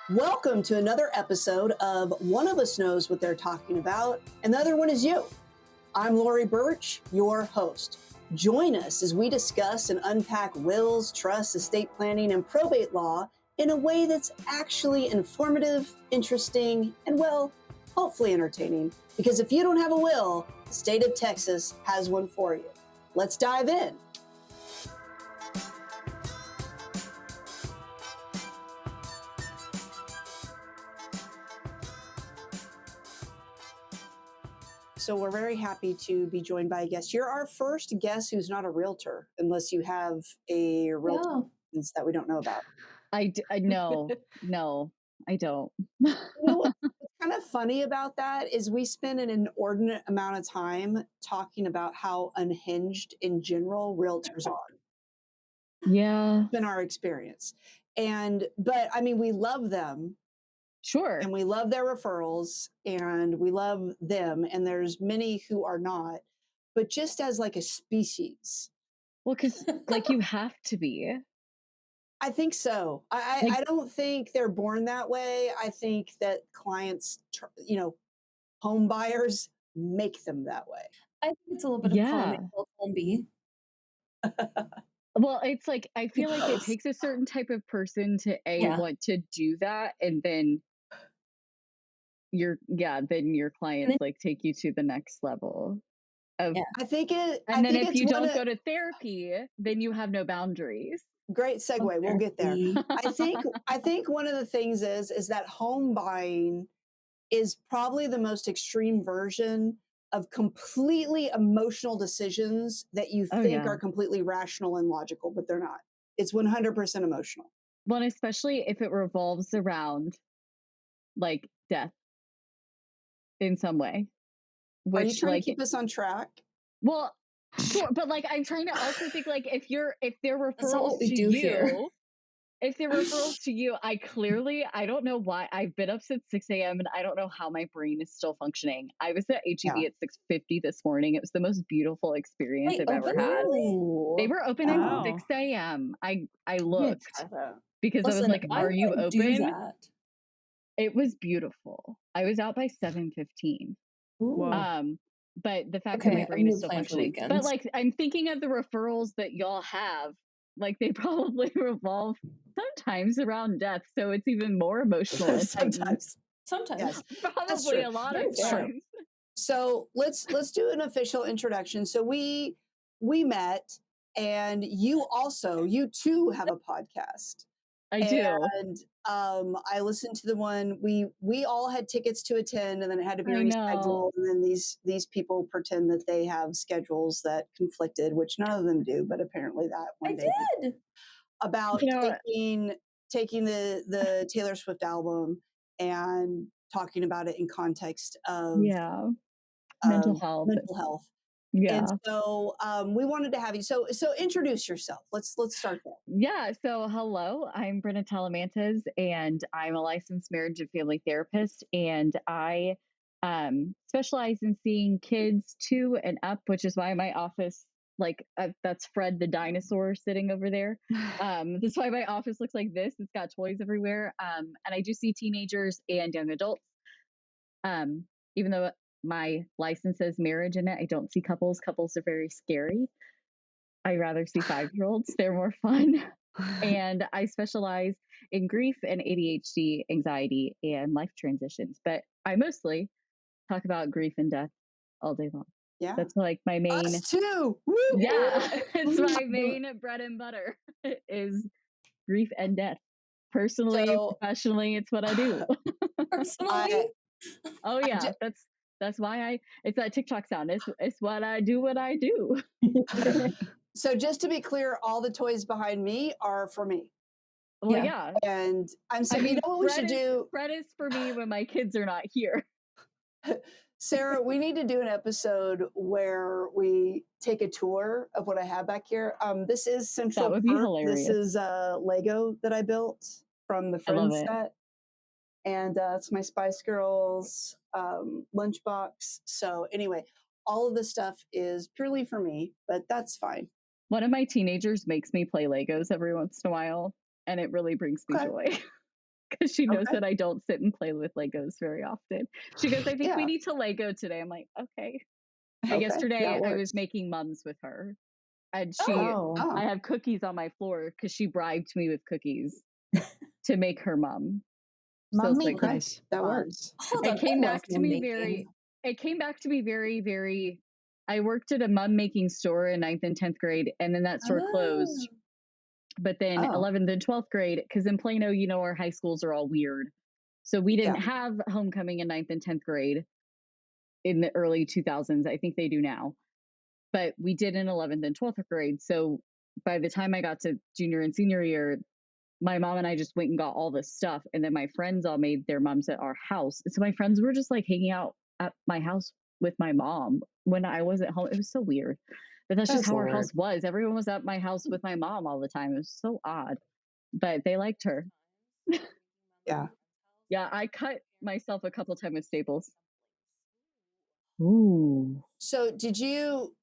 Welcome to another episode of One of Us Knows What They're Talking About, and the other one is you. I'm Lorie Burch, your host. Join us as we discuss and unpack wills, trusts, estate planning, and probate law in a way that's actually informative, interesting, and, well, hopefully entertaining. Because if you don't have a will, the state of Texas has one for you. Let's dive in. So we're very happy to be joined by a guest. You're our first guest who's not a realtor, unless you have a realtor that we don't know about. No, I don't. You know what's kind of funny about that is we spend an inordinate amount of time talking about how unhinged in general realtors are. Yeah. It's been our experience. But I mean, we love them. Sure. And we love their referrals and we love them. And there's many who are not, but just as like a species. Well, because like you have to be. I think so. I don't think they're born that way. I think that clients, home buyers make them that way. I think it's a little bit of column A, column B. Well, it's like, I feel like it takes a certain type of person to want to do that. And then your clients like take you to the next level. I think if you don't go to therapy, then you have no boundaries. Great segue. We'll get there. I think one of the things is that home buying is probably the most extreme version of completely emotional decisions that you think are completely rational and logical, but they're not. It's 100% emotional. Well, especially if it revolves around like death in some way. Are you trying to keep us on track? Well, sure, but like I'm trying to also think like if they're referrals to you, if they're referrals to you, I don't know why I've been up since 6 a.m. and I don't know how my brain is still functioning. I was at HEB at 6:50 this morning. It was the most beautiful experience I've ever had. They were open at 6 a.m. I looked because I was like, "Are you open?" It was beautiful. I was out by 7:15. But the fact that my brain is still functioning. But like I'm thinking of the referrals that y'all have, like they probably revolve sometimes around death, so it's even more emotional. Sometimes, yes. Probably a lot of times. So let's do an official introduction. So we met, and you too have a podcast. I do. And I listened to the one we all had tickets to attend, and then it had to be rescheduled. And then these people pretend that they have schedules that conflicted, which none of them do, but apparently that one did. About taking the Taylor Swift album and talking about it in context of mental health. Yeah. And so we wanted to have you. So introduce yourself. Let's start there. Yeah. So hello, I'm Bryna Talamantez, and I'm a licensed marriage and family therapist, and I specialize in seeing kids 2 and up, which is why my office, that's Fred the dinosaur sitting over there. That's why my office looks like this. It's got toys everywhere. And I do see teenagers and young adults. Even though my license says marriage in it, I don't see couples. Couples are very scary. I rather see 5-year-olds. They're more fun. And I specialize in grief and ADHD, anxiety, and life transitions. But I mostly talk about grief and death all day long. Yeah. That's like my main. Us too. Woo! Yeah. It's my main bread and butter is grief and death. Personally, professionally, it's what I do. Personally? Oh yeah. That's why it's that TikTok sound. It's what I do. So just to be clear, all the toys behind me are for me. Well, yeah. And I'm saying, you know what we should do? Fred is for me when my kids are not here. Sarah, we need to do an episode where we take a tour of what I have back here. This is Central That would be hilarious. This is Lego that I built from the Friends set. And it's my Spice Girls lunchbox. So anyway, all of this stuff is purely for me, but that's fine. One of my teenagers makes me play Legos every once in a while, and it really brings me joy. because she knows Okay. that I don't sit and play with Legos very often. She goes, I think we Yeah. need to Lego today. I'm like, okay. Okay, Yesterday that I works. was making mums with her, and Oh. I have cookies on my floor because she bribed me with cookies to make her mum. So Mum it's like, making. Nice. That fun. works. Hold It on. came I back love to mum me making. very, very, I worked at a mum making store in 9th and 10th grade, and then that store Oh. closed. But then Oh. 11th and 12th grade, because in Plano, our high schools are all weird. So we didn't have homecoming in 9th and 10th grade in the early 2000s. I think they do now. But we did in 11th and 12th grade. So by the time I got to junior and senior year, my mom and I just went and got all this stuff. And then my friends all made their mums at our house. So my friends were just like hanging out at my house with my mom when I wasn't home. It was so weird. But that's just how our house was. Everyone was at my house with my mom all the time. It was so odd. But they liked her. Yeah. Yeah, I cut myself a couple times with staples. Ooh. So did you,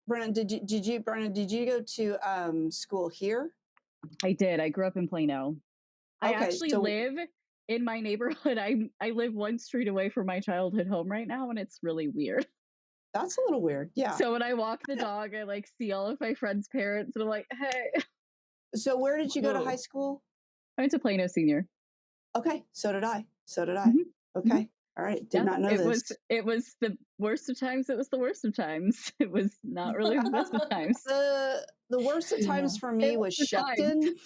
Bryna, did you go to school here? I did. I grew up in Plano. I Okay, actually so live in my neighborhood. I live one street away from my childhood home right now, and it's really weird. that's a little weird. Yeah. So when I walk the dog, I like see all of my friends' parents, and I'm like, hey. So where did you go to Whoa. high school? I went to Plano Senior. Okay, so did I. Mhm. Okay. All right. Did not know this. It was the worst of times. It was the worst of times. It was not really the best of times. The worst of times for me It was was Shepton.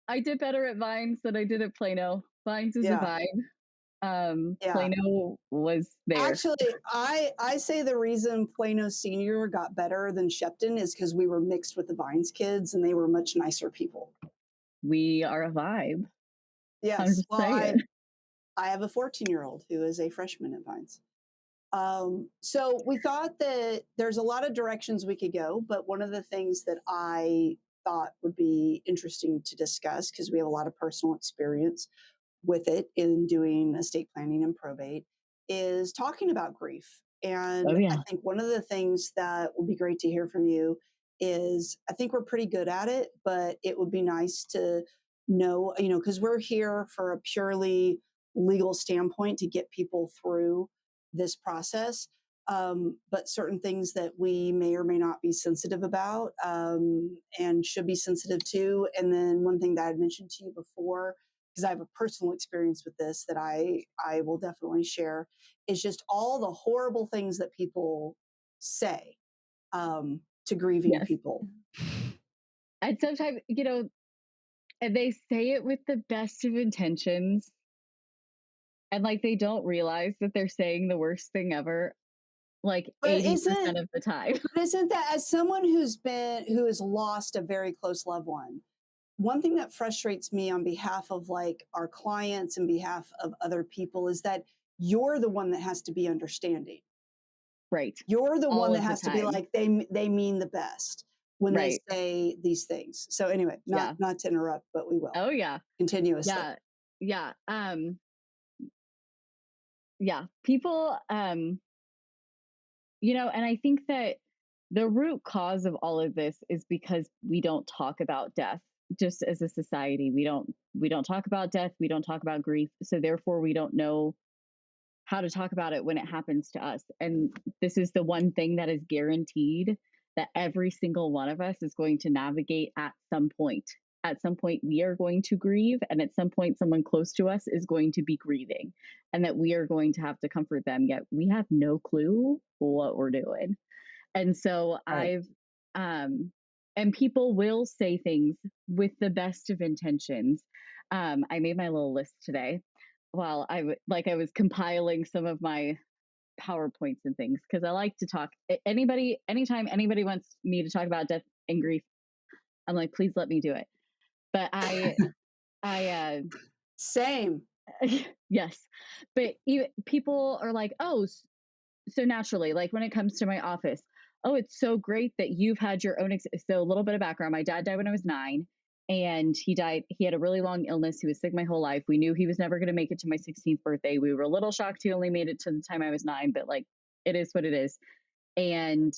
I did better at Vines than I did at Plano. Vines is a Yeah. vibe. Yeah. Plano was there. Actually, I say the reason Plano Senior got better than Shepton is because we were mixed with the Vines kids and they were much nicer people. We are a vibe. I'm Yes. just Well, saying. I have a 14-year-old who is a freshman at Vines. So we thought that there's a lot of directions we could go, but one of the things that I thought would be interesting to discuss, because we have a lot of personal experience with it in doing estate planning and probate, is talking about grief. And Oh, I yeah. think one of the things that would be great to hear from you is I think we're pretty good at it, but it would be nice to know, because we're here for a purely legal standpoint to get people through this process. But certain things that we may or may not be sensitive about and should be sensitive to. And then one thing that I mentioned to you before, because I have a personal experience with this that I will definitely share, is just all the horrible things that people say to grieving Yes. people. And sometimes, and they say it with the best of intentions. And like they don't realize that they're saying the worst thing ever, like But 80% of the time. isn't that, as someone who has lost a very close loved one thing that frustrates me on behalf of like our clients and behalf of other people is that you're the one that has to be understanding. Right. You're the All one that of the has to be time. like, they mean the best when they Right. say these things. So anyway, not to interrupt, but we will. Oh, yeah. Continuously. Yeah. Yeah. People, and I think that the root cause of all of this is because we don't talk about death. Just as a society, we don't talk about death. We don't talk about grief. So therefore we don't know how to talk about it when it happens to us. And this is the one thing that is guaranteed, that every single one of us is going to navigate at some point. At some point, we are going to grieve. And at some point, someone close to us is going to be grieving, and that we are going to have to comfort them. Yet we have no clue what we're doing. And so and people will say things with the best of intentions. I made my little list today while I was compiling some of my PowerPoints and things, because I like to talk. Anytime anybody wants me to talk about death and grief, I'm like, please let me do it. But same. Yes, but people are like, oh, so naturally, like when it comes to my office, oh, it's so great that you've had your own. So a little bit of background: my dad died when I was 9. And he died. He had a really long illness. He was sick my whole life. We knew he was never going to make it to my 16th birthday. We were a little shocked he only made it to the time I was 9, but like, it is what it is. And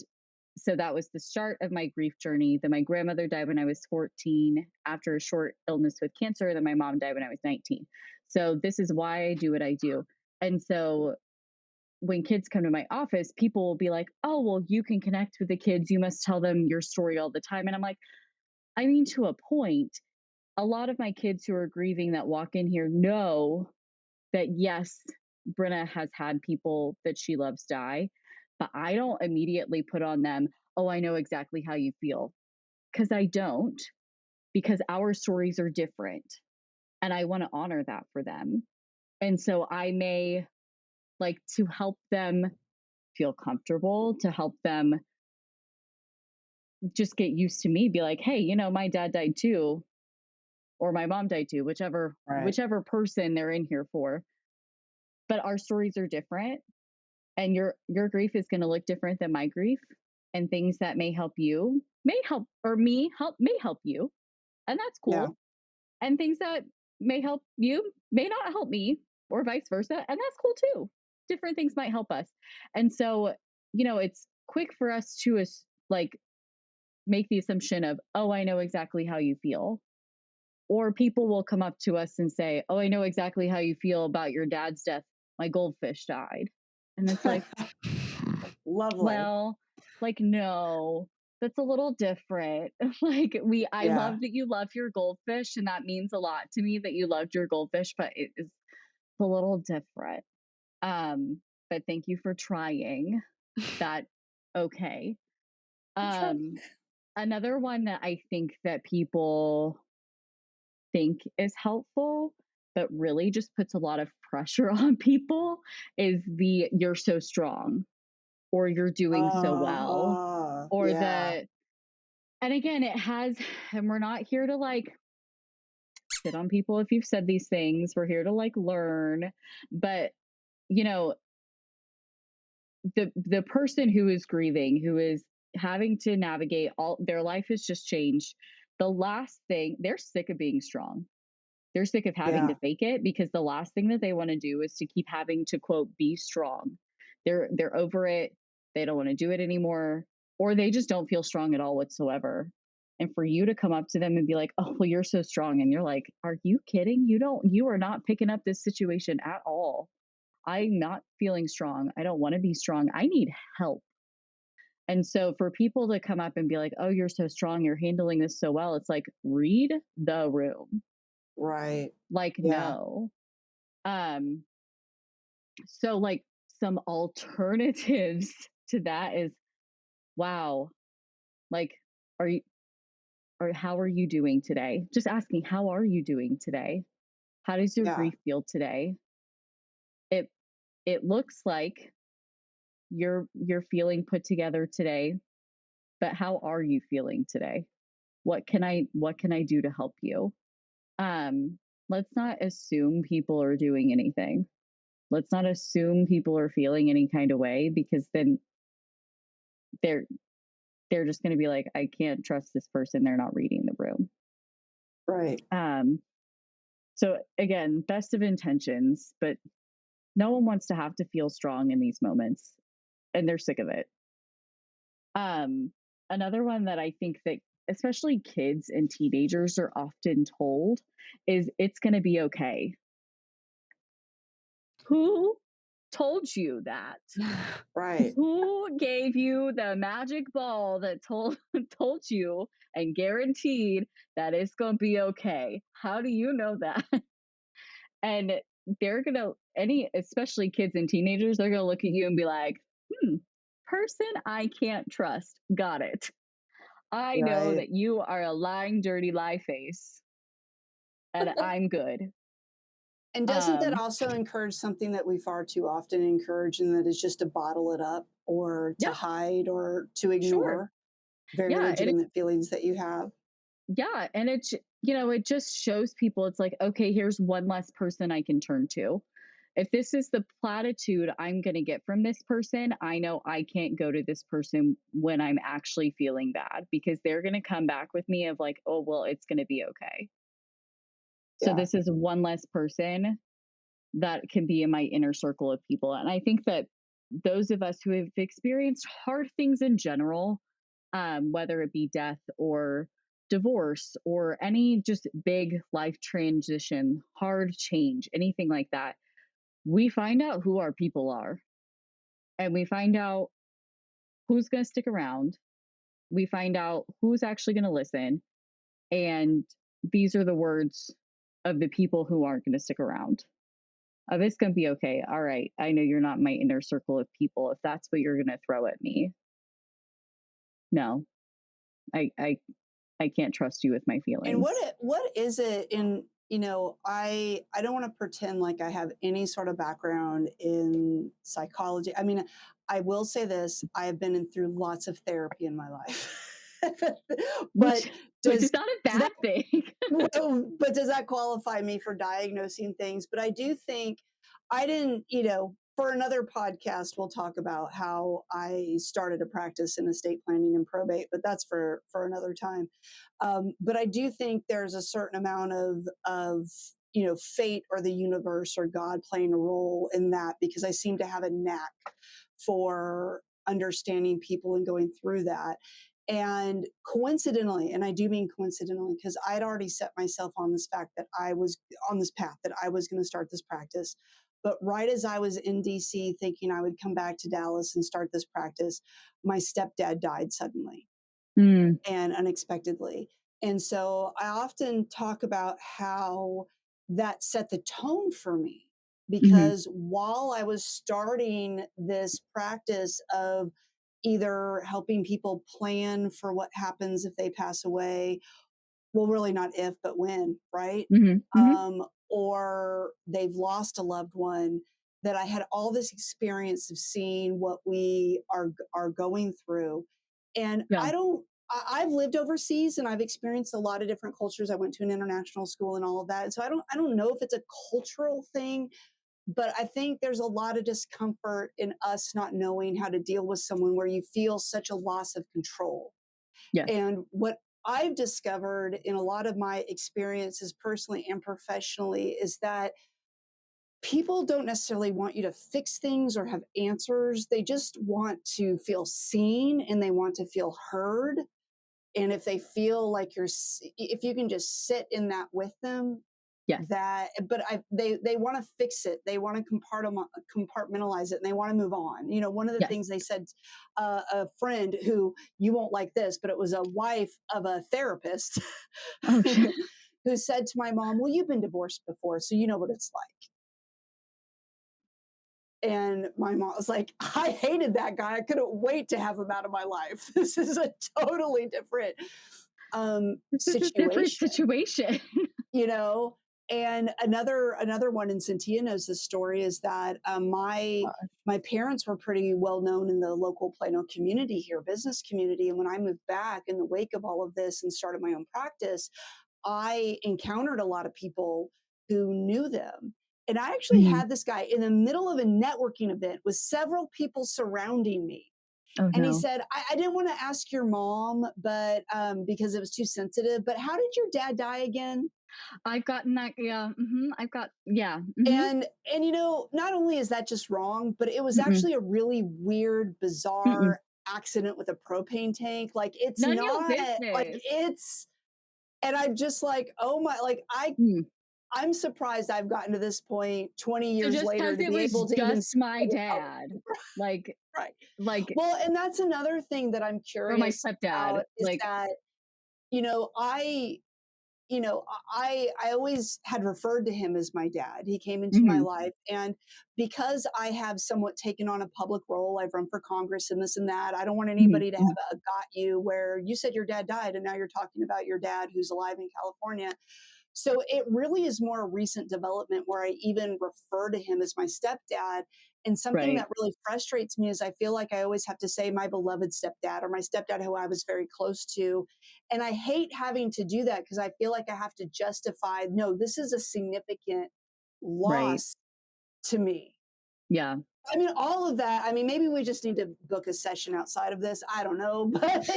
so that was the start of my grief journey. Then my grandmother died when I was 14 after a short illness with cancer. Then my mom died when I was 19. So this is why I do what I do. And so when kids come to my office, people will be like, oh, well, you can connect with the kids. You must tell them your story all the time. And I'm like, I mean, to a point. A lot of my kids who are grieving that walk in here know that, yes, Bryna has had people that she loves die, but I don't immediately put on them, oh, I know exactly how you feel. Because I don't, because our stories are different. And I want to honor that for them. And so I may like to help them feel comfortable, to help them just get used to me, be like, hey, you know, my dad died too, or my mom died too, whichever person they're in here for. But our stories are different, and your grief is going to look different than my grief, and things that may help you may help, or may help you, and that's cool. Yeah. And things that may help you may not help me, or vice versa, and that's cool too. Different things might help us. And so, you know, it's quick for us to like make the assumption of, oh, I know exactly how you feel. Or people will come up to us and say, oh, I know exactly how you feel about your dad's death. My goldfish died. And it's like, lovely. Well, like, no, that's a little different. I love that you love your goldfish, and that means a lot to me that you loved your goldfish, but it is a little different. But thank you for trying that. Okay. Another one that I think that people think is helpful, but really just puts a lot of pressure on people is the you're so strong, or you're doing so well, or and again, it has, and we're not here to like sit on people if you've said these things. We're here to like learn. But, you know, the person who is grieving, who is having to navigate all their life has just changed. The last thing, they're sick of being strong. They're sick of having to fake it, because the last thing that they want to do is to keep having to, quote, be strong. They're over it. They don't want to do it anymore, or they just don't feel strong at all whatsoever. And for you to come up to them and be like, oh, well, you're so strong. And you're like, are you kidding? You are not picking up this situation at all. I'm not feeling strong. I don't want to be strong. I need help. And so for people to come up and be like, oh, you're so strong, you're handling this so well, it's like, read the room. Right. Like, no. So like some alternatives to that is, wow, like, how are you doing today? Just asking, how are you doing today? How does your grief feel today? It looks like you're feeling put together today, but how are you feeling today? What can I do to help you? Let's not assume people are doing anything. Let's not assume people are feeling any kind of way, because then they're just going to be like, I can't trust this person. They're not reading the room. Right. So again, best of intentions, but no one wants to have to feel strong in these moments, and they're sick of it. Another one that I think that especially kids and teenagers are often told is, it's going to be okay. Who told you that? Right. Who gave you the magic ball that told you and guaranteed that it's going to be okay? How do you know that? And they're going to, especially kids and teenagers, they're going to look at you and be like, person I can't trust. Got it. I know that you are a lying, dirty lie face, and I'm good. And doesn't that also encourage something that we far too often encourage, and that is just to bottle it up, or to hide, or to ignore very legitimate feelings that you have? Yeah. And it just shows people, it's like, okay, here's one less person I can turn to. If this is the platitude I'm going to get from this person, I know I can't go to this person when I'm actually feeling bad, because they're going to come back with me of like, oh, well, it's going to be okay. So this is one less person that can be in my inner circle of people. And I think that those of us who have experienced hard things in general, whether it be death or divorce or any just big life transition, hard change, anything like that, we find out who our people are and we find out who's going to stick around. We find out who's actually going to listen. And these are the words of the people who aren't going to stick around. Of it's going to be okay. All right. I know you're not my inner circle of people. If that's what you're going to throw at me, no, I can't trust you with my feelings. And what is it in, I don't want to pretend like I have any sort of background in psychology. I mean, I will say this, I have been through lots of therapy in my life. Which is not a bad thing. But does that qualify me for diagnosing things? But I do think I didn't, for another podcast, we'll talk about how I started a practice in estate planning and probate, but that's for another time. But I do think there's a certain amount of fate or the universe or God playing a role in that, because I seem to have a knack for understanding people and going through that. And coincidentally, and I do mean coincidentally, because I'd already set myself on this fact that I was on this path, that I was going to start this practice. But right as I was in DC thinking I would come back to Dallas and start this practice, my stepdad died suddenly and unexpectedly. And so I often talk about how that set the tone for me, because while I was starting this practice of either helping people plan for what happens if they pass away, well, really not if, but when, right? Or they've lost a loved one, that I had all this experience of seeing what we are going through. And Yeah. I've lived overseas and I've experienced a lot of different cultures. I went to an international school and all of that. And so I don't know if it's a cultural thing, but I think there's a lot of discomfort in us not knowing how to deal with someone where you feel such a loss of control. Yes. And what I've discovered in a lot of my experiences personally and professionally is that people don't necessarily want you to fix things or have answers. They just want to feel seen and they want to feel heard. And if they feel like if you can just sit in that with them, yes. They want to fix it. They want to compartmentalize it and they want to move on. One of the things they said, a friend who, you won't like this, but it was a wife of a therapist who said to my mom, well, you've been divorced before, so you know what it's like. And my mom was like, I hated that guy. I couldn't wait to have him out of my life. This is a totally different situation. A different situation. And another one, and Cyntia knows this story, is that my parents were pretty well known in the local Plano community here, business community. And when I moved back in the wake of all of this and started my own practice, I encountered a lot of people who knew them. And I actually had this guy in the middle of a networking event with several people surrounding me. And he said, I didn't want to ask your mom, but because it was too sensitive, but how did your dad die again? I've gotten that. Yeah. And not only is that just wrong, but it was actually a really weird, bizarre accident with a propane tank. Like it's None not like it's, and I'm just like, oh my, like I'm surprised I've gotten to this point 20 years later to be able to even my dad. Like, right. Like, well, and that's another thing that I'm curious or my stepdad about is that, I always had referred to him as my dad. He came into my life. And because I have somewhat taken on a public role, I've run for Congress and this and that. I don't want anybody to have a got you where you said your dad died and now you're talking about your dad who's alive in California. So it really is more a recent development where I even refer to him as my stepdad. And something that really frustrates me is I feel like I always have to say my beloved stepdad or my stepdad who I was very close to. And I hate having to do that because I feel like I have to justify, no, this is a significant loss to me. Yeah. I mean, all of that. I mean, maybe we just need to book a session outside of this. I don't know. But,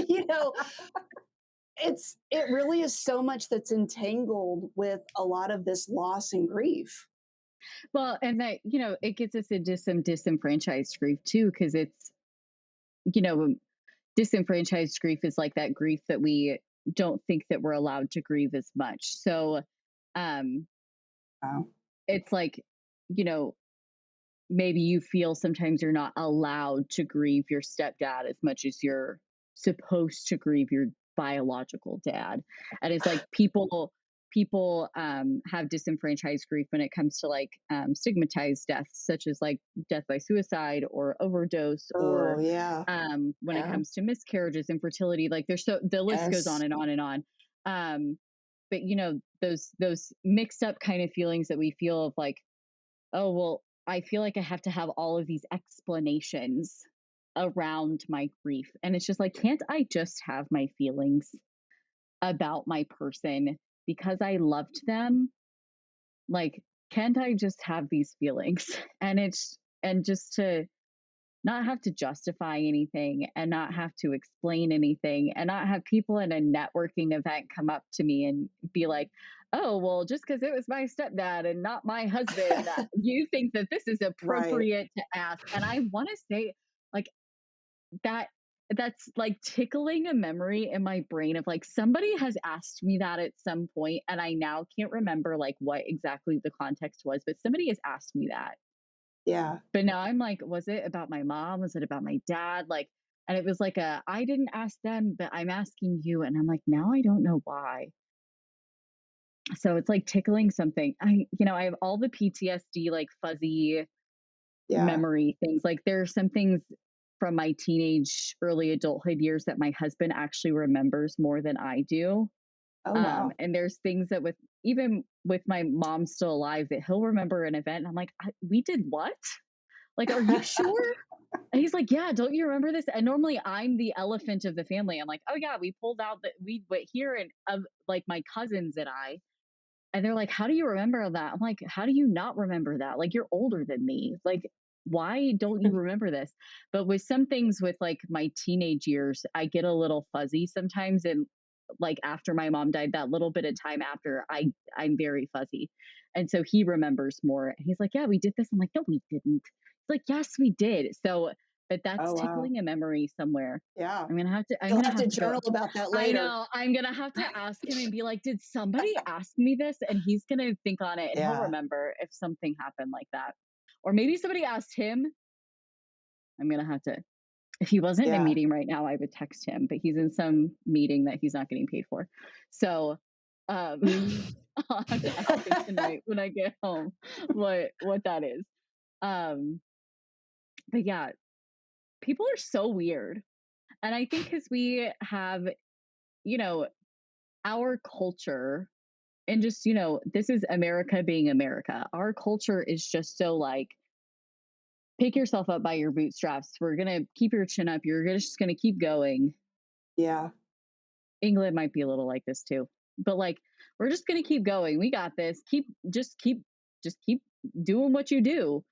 it really is so much that's entangled with a lot of this loss and grief. Well, and that, it gets us into some disenfranchised grief too, because it's, disenfranchised grief is like that grief that we don't think that we're allowed to grieve as much. So Wow. it's like, you know, maybe you feel sometimes you're not allowed to grieve your stepdad as much as you're supposed to grieve your biological dad. And it's like people have disenfranchised grief when it comes to like stigmatized deaths, such as like death by suicide or overdose, Oh, or yeah. when it Yeah. comes to miscarriages, infertility. Like the list goes on Yes. and on and on. But you know, those mixed up kind of feelings that we feel of like, oh, well, I feel like I have to have all of these explanations around my grief. And it's just like, can't I just have my feelings about my person because I loved them? Like, can't I just have these feelings? And just to not have to justify anything and not have to explain anything and not have people in a networking event come up to me and be like, oh, well, just because it was my stepdad and not my husband, that you think that this is Right. appropriate to ask. And I want to say, like, that's like tickling a memory in my brain of like somebody has asked me that at some point and I now can't remember like what exactly the context was, but somebody has asked me that. Yeah. But now I'm like, was it about my mom? Was it about my dad? Like, and it was like I didn't ask them, but I'm asking you. And I'm like, now I don't know why. So it's like tickling something. I have all the PTSD, like fuzzy Yeah. memory things. Like there are some things from my teenage, early adulthood years that my husband actually remembers more than I do. Oh, wow. And there's things that even with my mom still alive that he'll remember an event. And I'm like, we did what? Like, are you sure? And he's like, yeah, don't you remember this? And normally I'm the elephant of the family. I'm like, oh yeah, we pulled out that we went here and of like my cousins and I. And they're like, how do you remember that? I'm like, how do you not remember that? Like, you're older than me. Like, why don't you remember this? But with some things with like my teenage years, I get a little fuzzy sometimes. And like after my mom died, that little bit of time after, I'm very fuzzy. And so he remembers more. He's like, yeah, we did this. I'm like, no, we didn't. He's like, yes, we did. So, but that's Oh, wow. tickling a memory somewhere. Yeah. I'm You'll gonna have to have to go. journal about that I later. know. I'm gonna have to ask him and be like, did somebody ask me this? And he's gonna think on it and he'll Yeah. remember if something happened like that. Or maybe somebody asked him. I'm gonna have to, if he wasn't in a Yeah. meeting right now, I would text him, but he's in some meeting that he's not getting paid for. So I'll have to ask him tonight when I get home what that is. But yeah, people are so weird. And I think because we have, you know, our culture and just, this is America being America. Our culture is just so like, pick yourself up by your bootstraps. We're going to keep your chin up. You're just going to keep going. Yeah. England might be a little like this too, but like, we're just going to keep going. We got this. Just keep doing what you do.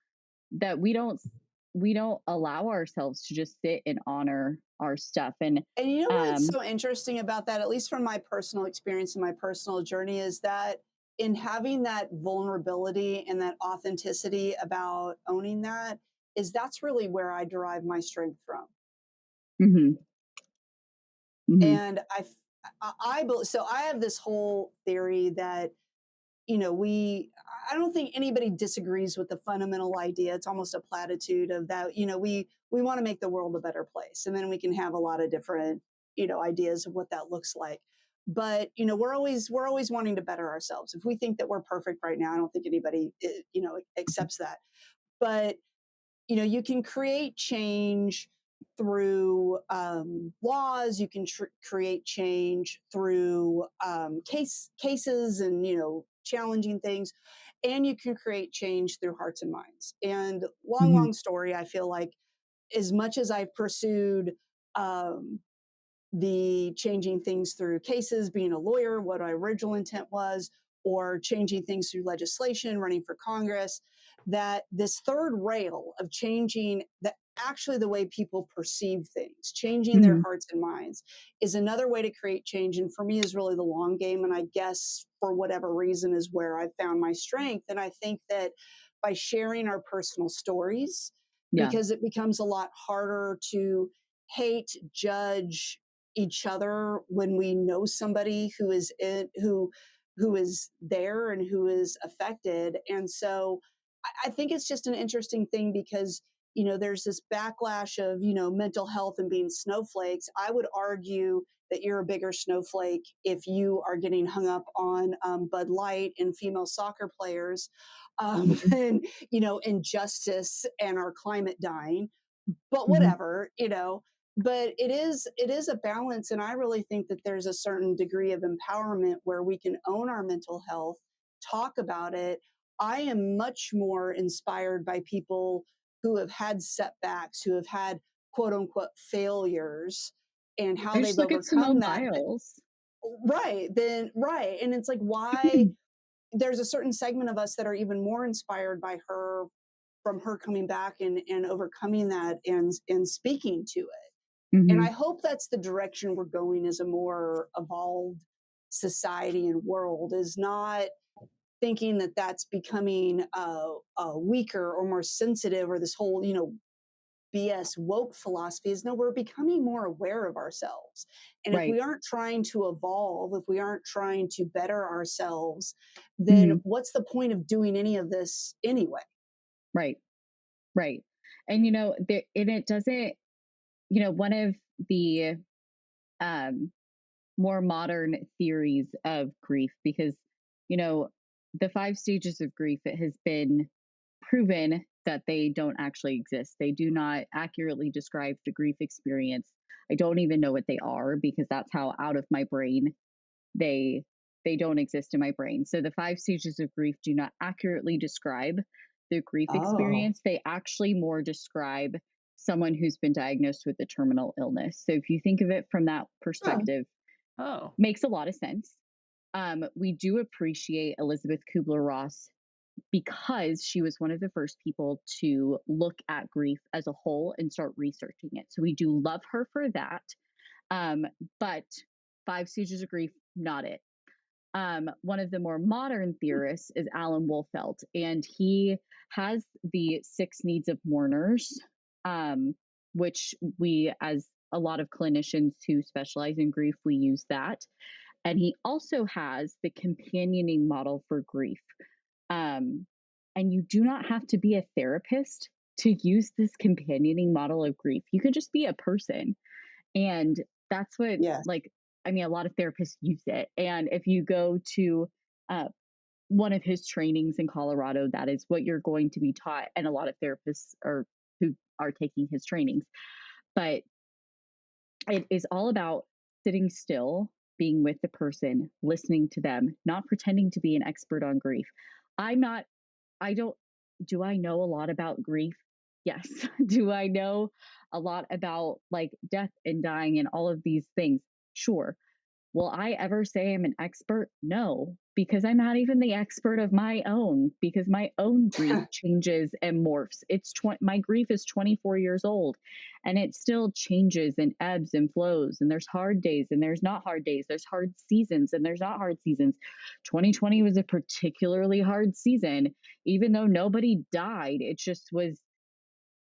That we don't allow ourselves to just sit and honor our stuff. And And you know what's so interesting about that, at least from my personal experience and my personal journey, is that in having that vulnerability and that authenticity about owning that, that's really where I derive my strength from. mm-hmm, mm-hmm, And so I have this whole theory that, I don't think anybody disagrees with the fundamental idea. It's almost a platitude of that, we want to make the world a better place. And then we can have a lot of different, ideas of what that looks like. But, we're always wanting to better ourselves. If we think that we're perfect right now, I don't think anybody, accepts that. But you can create change through laws. You can create change through cases and challenging things, and you can create change through hearts and minds. And mm-hmm, long story, I feel like as much as I've pursued the changing things through cases, being a lawyer, what my original intent was, or changing things through legislation, running for Congress, that this third rail of changing actually the way people perceive things, changing their mm-hmm. hearts and minds, is another way to create change. And for me is really the long game. And I guess for whatever reason is where I found my strength. And I think that by sharing our personal stories, Yeah. because it becomes a lot harder to hate, judge each other when we know somebody who is who is there and who is affected. And so I think it's just an interesting thing because there's this backlash of mental health and being snowflakes. I would argue that you're a bigger snowflake if you are getting hung up on Bud Light and female soccer players, and injustice and our climate dying. But whatever, but it is a balance, and I really think that there's a certain degree of empowerment where we can own our mental health, talk about it. I am much more inspired by people who have had setbacks, who have had quote unquote failures, and how I they've just look at overcome Simone that. Biles. Right, and it's like, why there's a certain segment of us that are even more inspired by her, from her coming back and overcoming that and speaking to it. And I hope that's the direction we're going as a more evolved society and world, is not thinking that that's becoming weaker or more sensitive, or this whole BS woke philosophy. Is no, we're becoming more aware of ourselves. And if Right. we aren't trying to evolve, if we aren't trying to better ourselves, then what's the point of doing any of this anyway? Right. Right. And, it doesn't, one of the more modern theories of grief, because, the 5 stages of grief, it has been proven that they don't actually exist. They do not accurately describe the grief experience. I don't even know what they are, because that's how out of my brain they don't exist in my brain. So the 5 stages of grief do not accurately describe the grief experience. They actually more describe someone who's been diagnosed with a terminal illness. So if you think of it from that perspective, makes a lot of sense. We do appreciate Elizabeth Kubler-Ross because she was one of the first people to look at grief as a whole and start researching it. So we do love her for that. But 5 stages of grief, not it. One of the more modern theorists is Alan Wolfelt, and he has the 6 needs of mourners, which we, as a lot of clinicians who specialize in grief, we use that. And he also has the companioning model for grief. And you do not have to be a therapist to use this companioning model of grief. You could just be a person. And that's what, a lot of therapists use it. And if you go to one of his trainings in Colorado, that is what you're going to be taught. And a lot of therapists who are taking his trainings. But it is all about sitting still, being with the person, listening to them, not pretending to be an expert on grief. Do I know a lot about grief? Yes. Do I know a lot about like death and dying and all of these things? Sure. Will I ever say I'm an expert? No, because I'm not even the expert of my own, because my own grief changes and morphs. My grief is 24 years old and it still changes and ebbs and flows. And there's hard days and there's not hard days. There's hard seasons and there's not hard seasons. 2020 was a particularly hard season, even though nobody died. It just was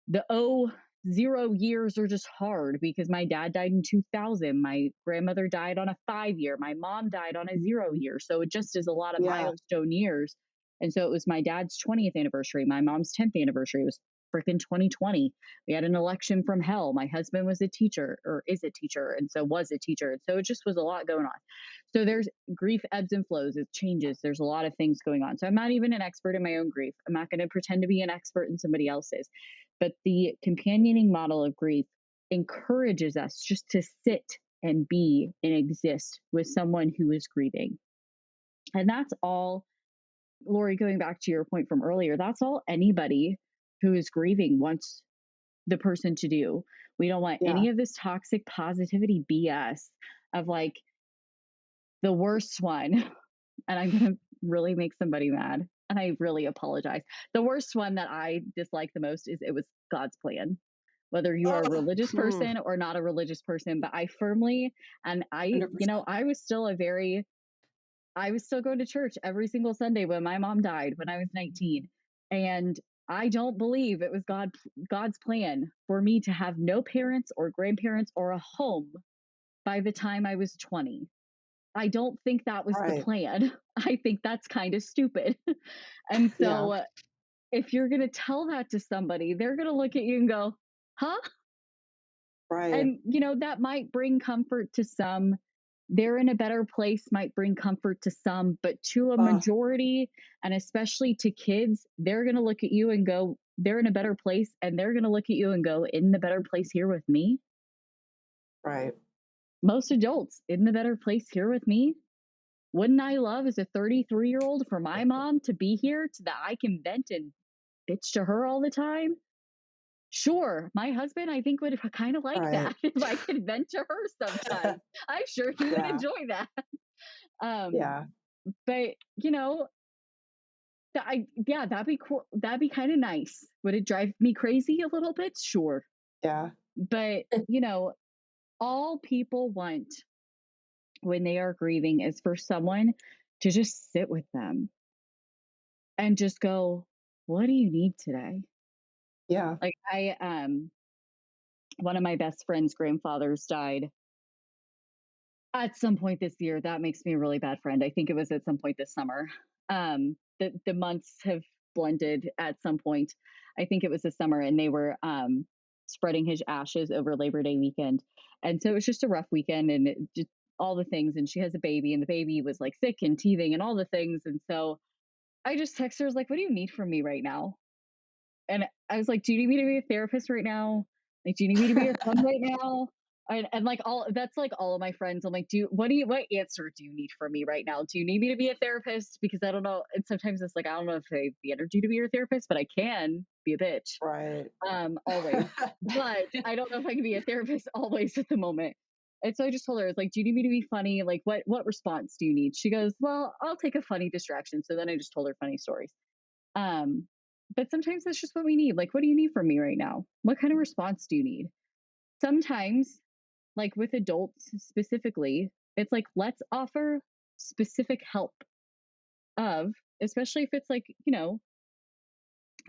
the 0 years are just hard, because my dad died in 2000. My grandmother died on a 5-year. My mom died on a 0 year. So it just is a lot of milestone years. And so it was my dad's 20th anniversary, my mom's 10th anniversary. It was freaking 2020. We had an election from hell. My husband was a teacher, or is a teacher, and so was a teacher. And so it just was a lot going on. So there's grief ebbs and flows. It changes. There's a lot of things going on. So I'm not even an expert in my own grief. I'm not going to pretend to be an expert in somebody else's. But the companioning model of grief encourages us just to sit and be and exist with someone who is grieving. And that's all, Lorie, going back to your point from earlier, that's all anybody who is grieving wants the person to do. We don't want any of this toxic positivity BS of like the worst one. And I'm going to really make somebody mad. And I really apologize. The worst one that I dislike the most is it was God's plan. Whether you are a religious person or not a religious person, but I firmly, and I 100%. I was still going to church every single Sunday when my mom died when I was 19. And I don't believe it was God's plan for me to have no parents or grandparents or a home by the time I was 20. I don't think that was the Right. plan. I think that's kind of stupid. And Yeah. so if you're going to tell that to somebody, they're going to look at you and go, huh? Right. And, that might bring comfort to some. They're in a better place might bring comfort to some, but to a majority, and especially to kids, they're going to look at you and go, they're in a better place. And they're going to look at you and go, in the better place here with me. Right. Most adults in the better place here with me. Wouldn't I love as a 33-year-old for my mom to be here so that I can vent and bitch to her all the time? Sure, my husband, I think, would kind of like that if I could vent to her sometimes. I'm sure he would enjoy that. Yeah. But that'd be cool. That'd be kind of nice. Would it drive me crazy a little bit? Sure. Yeah. But all people want when they are grieving is for someone to just sit with them and just go, what do you need today? Yeah. Like one of my best friend's grandfathers died at some point this year. That makes me a really bad friend. I think it was at some point this summer. The months have blended at some point. I think it was this summer, and they were spreading his ashes over Labor Day weekend. And so it was just a rough weekend, and just all the things. And she has a baby, and the baby was like sick and teething and all the things. And so I just text her, I was like, what do you need from me right now? And I was like, do you need me to be a therapist right now? Like, do you need me to be your friend right now? And like that's like all of my friends. I'm like, what answer do you need from me right now? Do you need me to be a therapist? Because I don't know. And sometimes it's like, I don't know if I have the energy to be your therapist, but I can be a bitch. Right. Always. But I don't know if I can be a therapist always at the moment. And so I just told her, like, do you need me to be funny? Like, what response do you need? She goes, well, I'll take a funny distraction. So then I just told her funny stories. But sometimes that's just what we need. Like, what do you need from me right now? What kind of response do you need? Sometimes, like with adults specifically, it's like, let's offer specific help especially if it's like,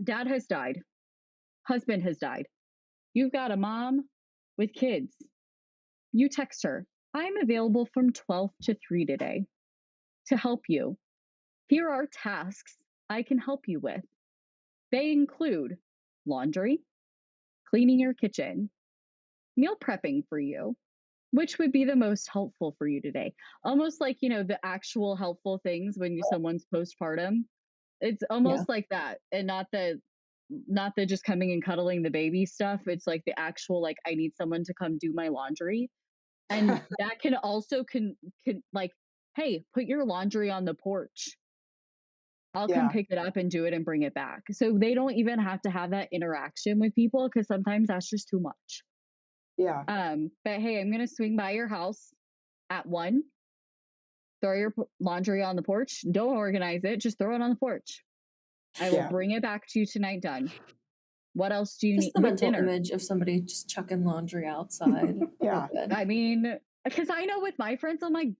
dad has died, husband has died. You've got a mom with kids. You text her, I'm available from 12 to 3 today to help you. Here are tasks I can help you with. They include laundry, cleaning your kitchen, meal prepping for you, which would be the most helpful for you today. Almost like, the actual helpful things when someone's postpartum. It's almost like that, and not the just coming and cuddling the baby stuff. It's like the actual, like, I need someone to come do my laundry. And that can also can like, hey, put your laundry on the porch. I'll come pick it up and do it and bring it back. So they don't even have to have that interaction with people, because sometimes that's just too much. Yeah. But hey, I'm going to swing by your house at 1, throw your laundry on the porch. Don't organize it. Just throw it on the porch. I will bring it back to you tonight done. What else do you need? Just the With mental dinner. image of somebody just chucking laundry outside. Yeah. I mean, because I know with my friends, I'm like,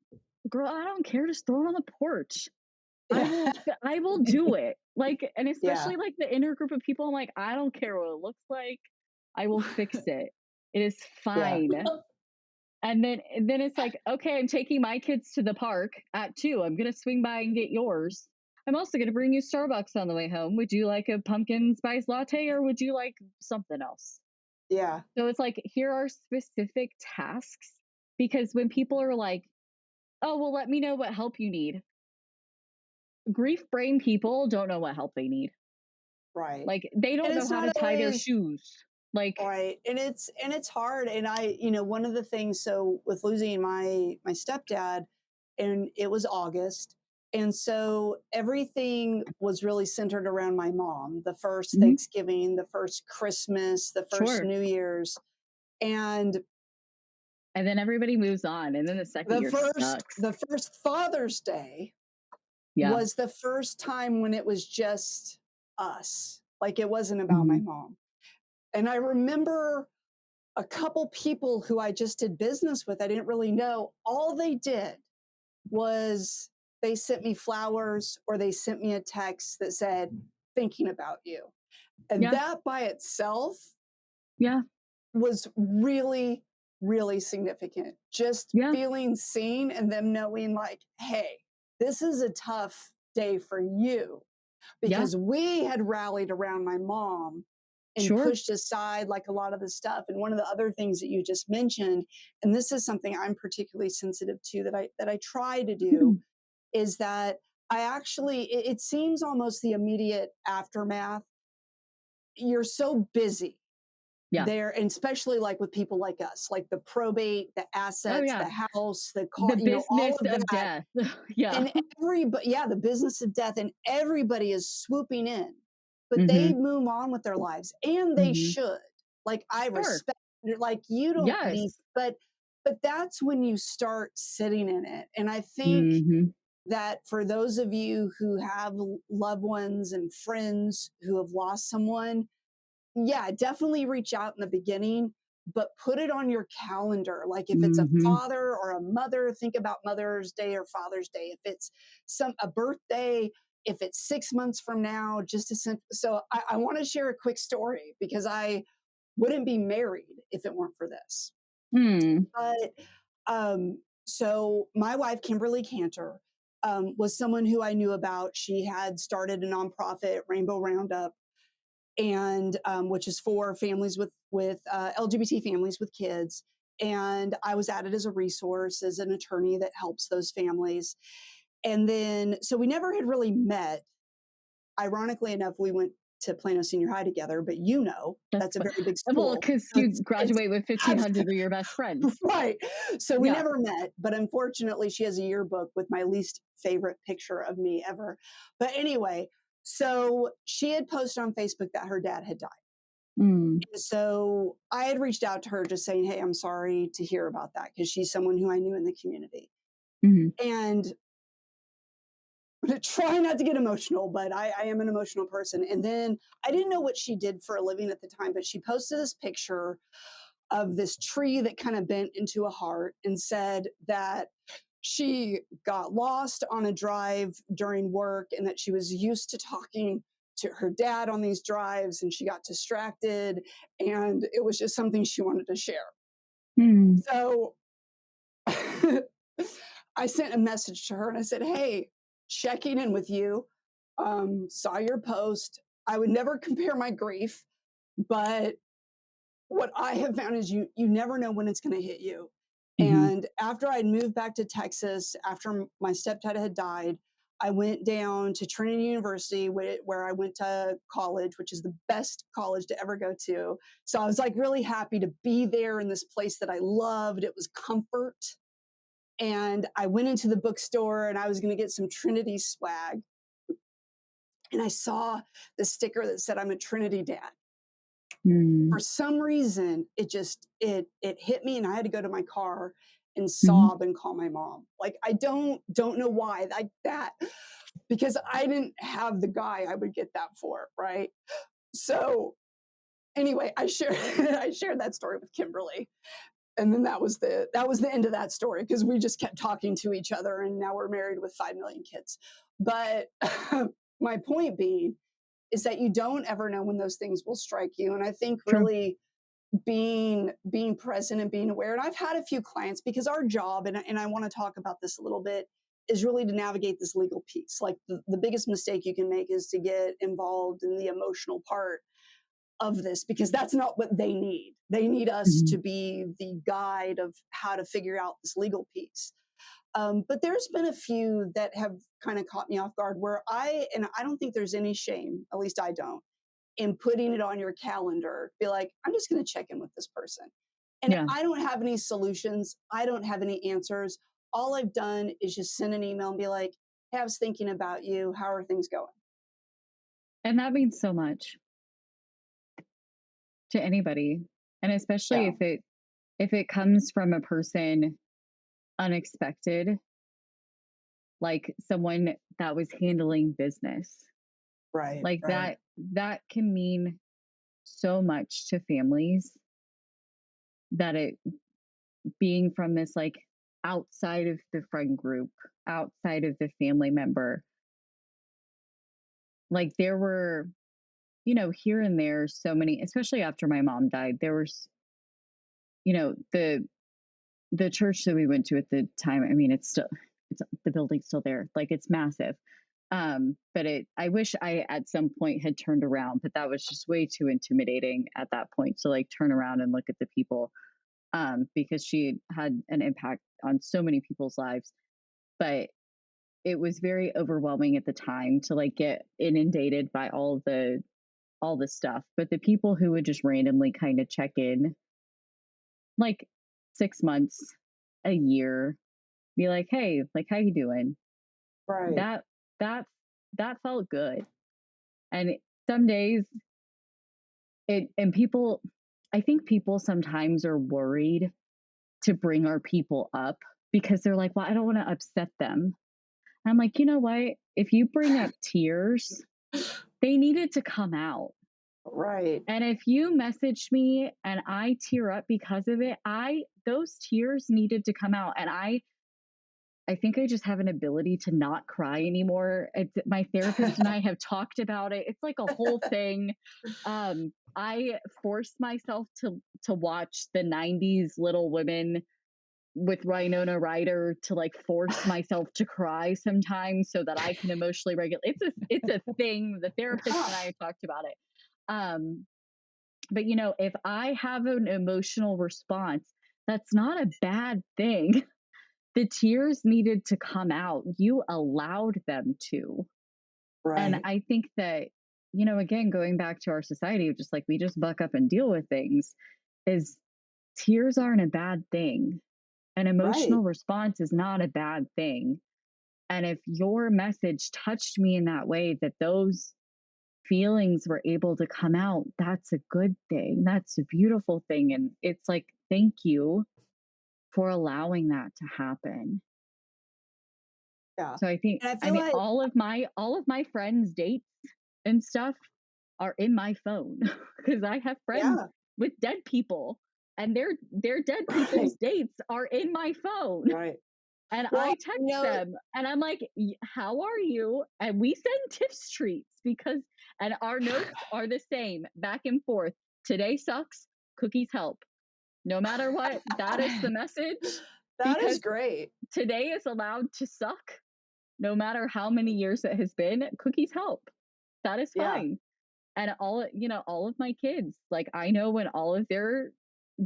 girl, I don't care. Just throw it on the porch. I will do it. Like, and especially like the inner group of people, I'm like, I don't care what it looks like. I will fix it. It is fine. And then it's like, okay, I'm taking my kids to the park at 2. I'm going to swing by and get yours. I'm also going to bring you Starbucks on the way home. Would you like a pumpkin spice latte, or would you like something else? Yeah. So it's like, here are specific tasks, because when people are like, oh, well, let me know what help you need. Grief brain people don't know what help they need. Right. Like, they don't know how to tie their shoes. Like, right. And it's hard. And one of the things, so with losing my stepdad, and it was August. And so everything was really centered around my mom, the first Thanksgiving, the first Christmas, the first New Year's. And then everybody moves on. And then the second year sucks. The first Father's Day was the first time when it was just us. Like, it wasn't about my mom. And I remember a couple people who I just did business with, I didn't really know. All they did was they sent me flowers, or they sent me a text that said, thinking about you. And Yeah. that by itself Yeah. was really, really significant. Just Yeah. feeling seen and them knowing, like, hey, this is a tough day for you, Yeah. because we had rallied around my mom and Sure. pushed aside like a lot of the stuff. And one of the other things that you just mentioned, and this is something I'm particularly sensitive to, that I try to do, is that I actually, it seems almost the immediate aftermath. You're so busy Yeah. there, and especially like with people like us, like the probate, the Oh assets, yeah. the house, the car, The all business of of that. death. Yeah. And everybody, yeah, the business of death, and everybody is swooping in, but they Mm-hmm. move on with their lives, and they Mm-hmm. should. Like, I Sure. respect it. Like, you don't need, Yes. but that's when you start sitting in it. And I think Mm-hmm. that for those of you who have loved ones and friends who have lost someone, yeah, definitely reach out in the beginning, but put it on your calendar. Like, if it's a Mm-hmm. father or a mother, think about Mother's Day or Father's Day. If it's a birthday, if it's 6 months from now, just to so I want to share a quick story, because I wouldn't be married if it weren't for this. Hmm. But so my wife, Kimberly Cantor, was someone who I knew about. She had started a nonprofit, Rainbow Roundup, and which is for families with LGBT families with kids. And I was added as a resource, as an attorney that helps those families. And then, so we never had really met. Ironically enough, we went to Plano Senior High together, but That's that's a very big well, school. because So you it's graduate with 1,500 of your best friends. right. So we Yeah. never met, but unfortunately, she has a yearbook with my least favorite picture of me ever. But anyway, so she had posted on Facebook that her dad had died. Mm. So I had reached out to her just saying, hey, I'm sorry to hear about that, because she's someone who I knew in the community. Mm-hmm. And I'm going to try not to get emotional, but I am an emotional person. And then I didn't know what she did for a living at the time, but she posted this picture of this tree that kind of bent into a heart, and said that she got lost on a drive during work, and that she was used to talking to her dad on these drives, and she got distracted, and it was just something she wanted to share. Mm. So I sent a message to her and I said, hey, checking in with you. Saw your post. I would never compare my grief, but what I have found is you never know when it's going to hit you. Mm-hmm. And after I'd moved back to Texas, after my stepdad had died, I went down to Trinity University, where I went to college, which is the best college to ever go to. So I was like really happy to be there in this place that I loved. It was comfort. And I went into the bookstore and I was going to get some Trinity swag. And I saw the sticker that said, I'm a Trinity dad. Mm. For some reason, it hit me, and I had to go to my car and Mm-hmm. sob and call my mom. Like, I don't know why, like that, because I didn't have the guy I would get that for, right? So anyway, I shared I shared that story with Kimberly, and then that was the end of that story, because we just kept talking to each other, and now we're married with 5 million kids. But my point being is that you don't ever know when those things will strike you, and I think True. really being present and being aware. And I've had a few clients, because our job, and I want to talk about this a little bit, is really to navigate this legal piece. Like, the biggest mistake you can make is to get involved in the emotional part of this, because that's not what they need. They need us Mm-hmm. to be the guide of how to figure out this legal piece. But there's been a few that have kind of caught me off guard, where and I don't think there's any shame, at least I don't, in putting it on your calendar. Be like, I'm just going to check in with this person. And Yeah. I don't have any solutions. I don't have any answers. All I've done is just send an email and be like, hey, I was thinking about you. How are things going? And that means so much to anybody. And especially Yeah. if it comes from a person unexpected, like someone that was handling business. Right. Like Right. that can mean so much to families, that it being from this like outside of the friend group, outside of the family member. Like there were here and there, so many, especially after my mom died, there was, the church that we went to at the time. I mean, it's the building's still there. Like it's massive. But I wish I at some point had turned around, but that was just way too intimidating at that point to like turn around and look at the people, because she had an impact on so many people's lives. But it was very overwhelming at the time to like get inundated by all the stuff. But the people who would just randomly kind of check in, like 6 months, a year, be like, hey, like how you doing? Right. That felt good. And some days people, I think people sometimes are worried to bring our people up because they're like, well, I don't want to upset them. And I'm like, you know what? If you bring up tears, they needed to come out. Right. And if you message me and I tear up because of it, those tears needed to come out. And I think I just have an ability to not cry anymore. My therapist and I have talked about it. It's like a whole thing. I forced myself to watch the 90s Little Women with Winona Ryder to like force myself to cry sometimes so that I can emotionally regulate. It's a thing. The therapist and I have talked about it. But if I have an emotional response, that's not a bad thing. The tears needed to come out. You allowed them to. Right. And I think that, again, going back to our society, just like we just buck up and deal with things, is tears aren't a bad thing. An emotional response is not a bad thing. And if your message touched me in that way, that those feelings were able to come out, that's a good thing. That's a beautiful thing. And it's like, thank you for allowing that to happen. Yeah. So I think, and I feel like all of my friends' dates and stuff are in my phone because I have friends with dead people and their dead people's dates are in my phone. Right. And I text them and I'm like, how are you? And we send tips treats and our notes are the same back and forth. Today sucks. Cookies help. No matter what, that is the message. That is great. Today is allowed to suck. No matter how many years it has been, cookies help. That is fine. And all of my kids, like I know when all of their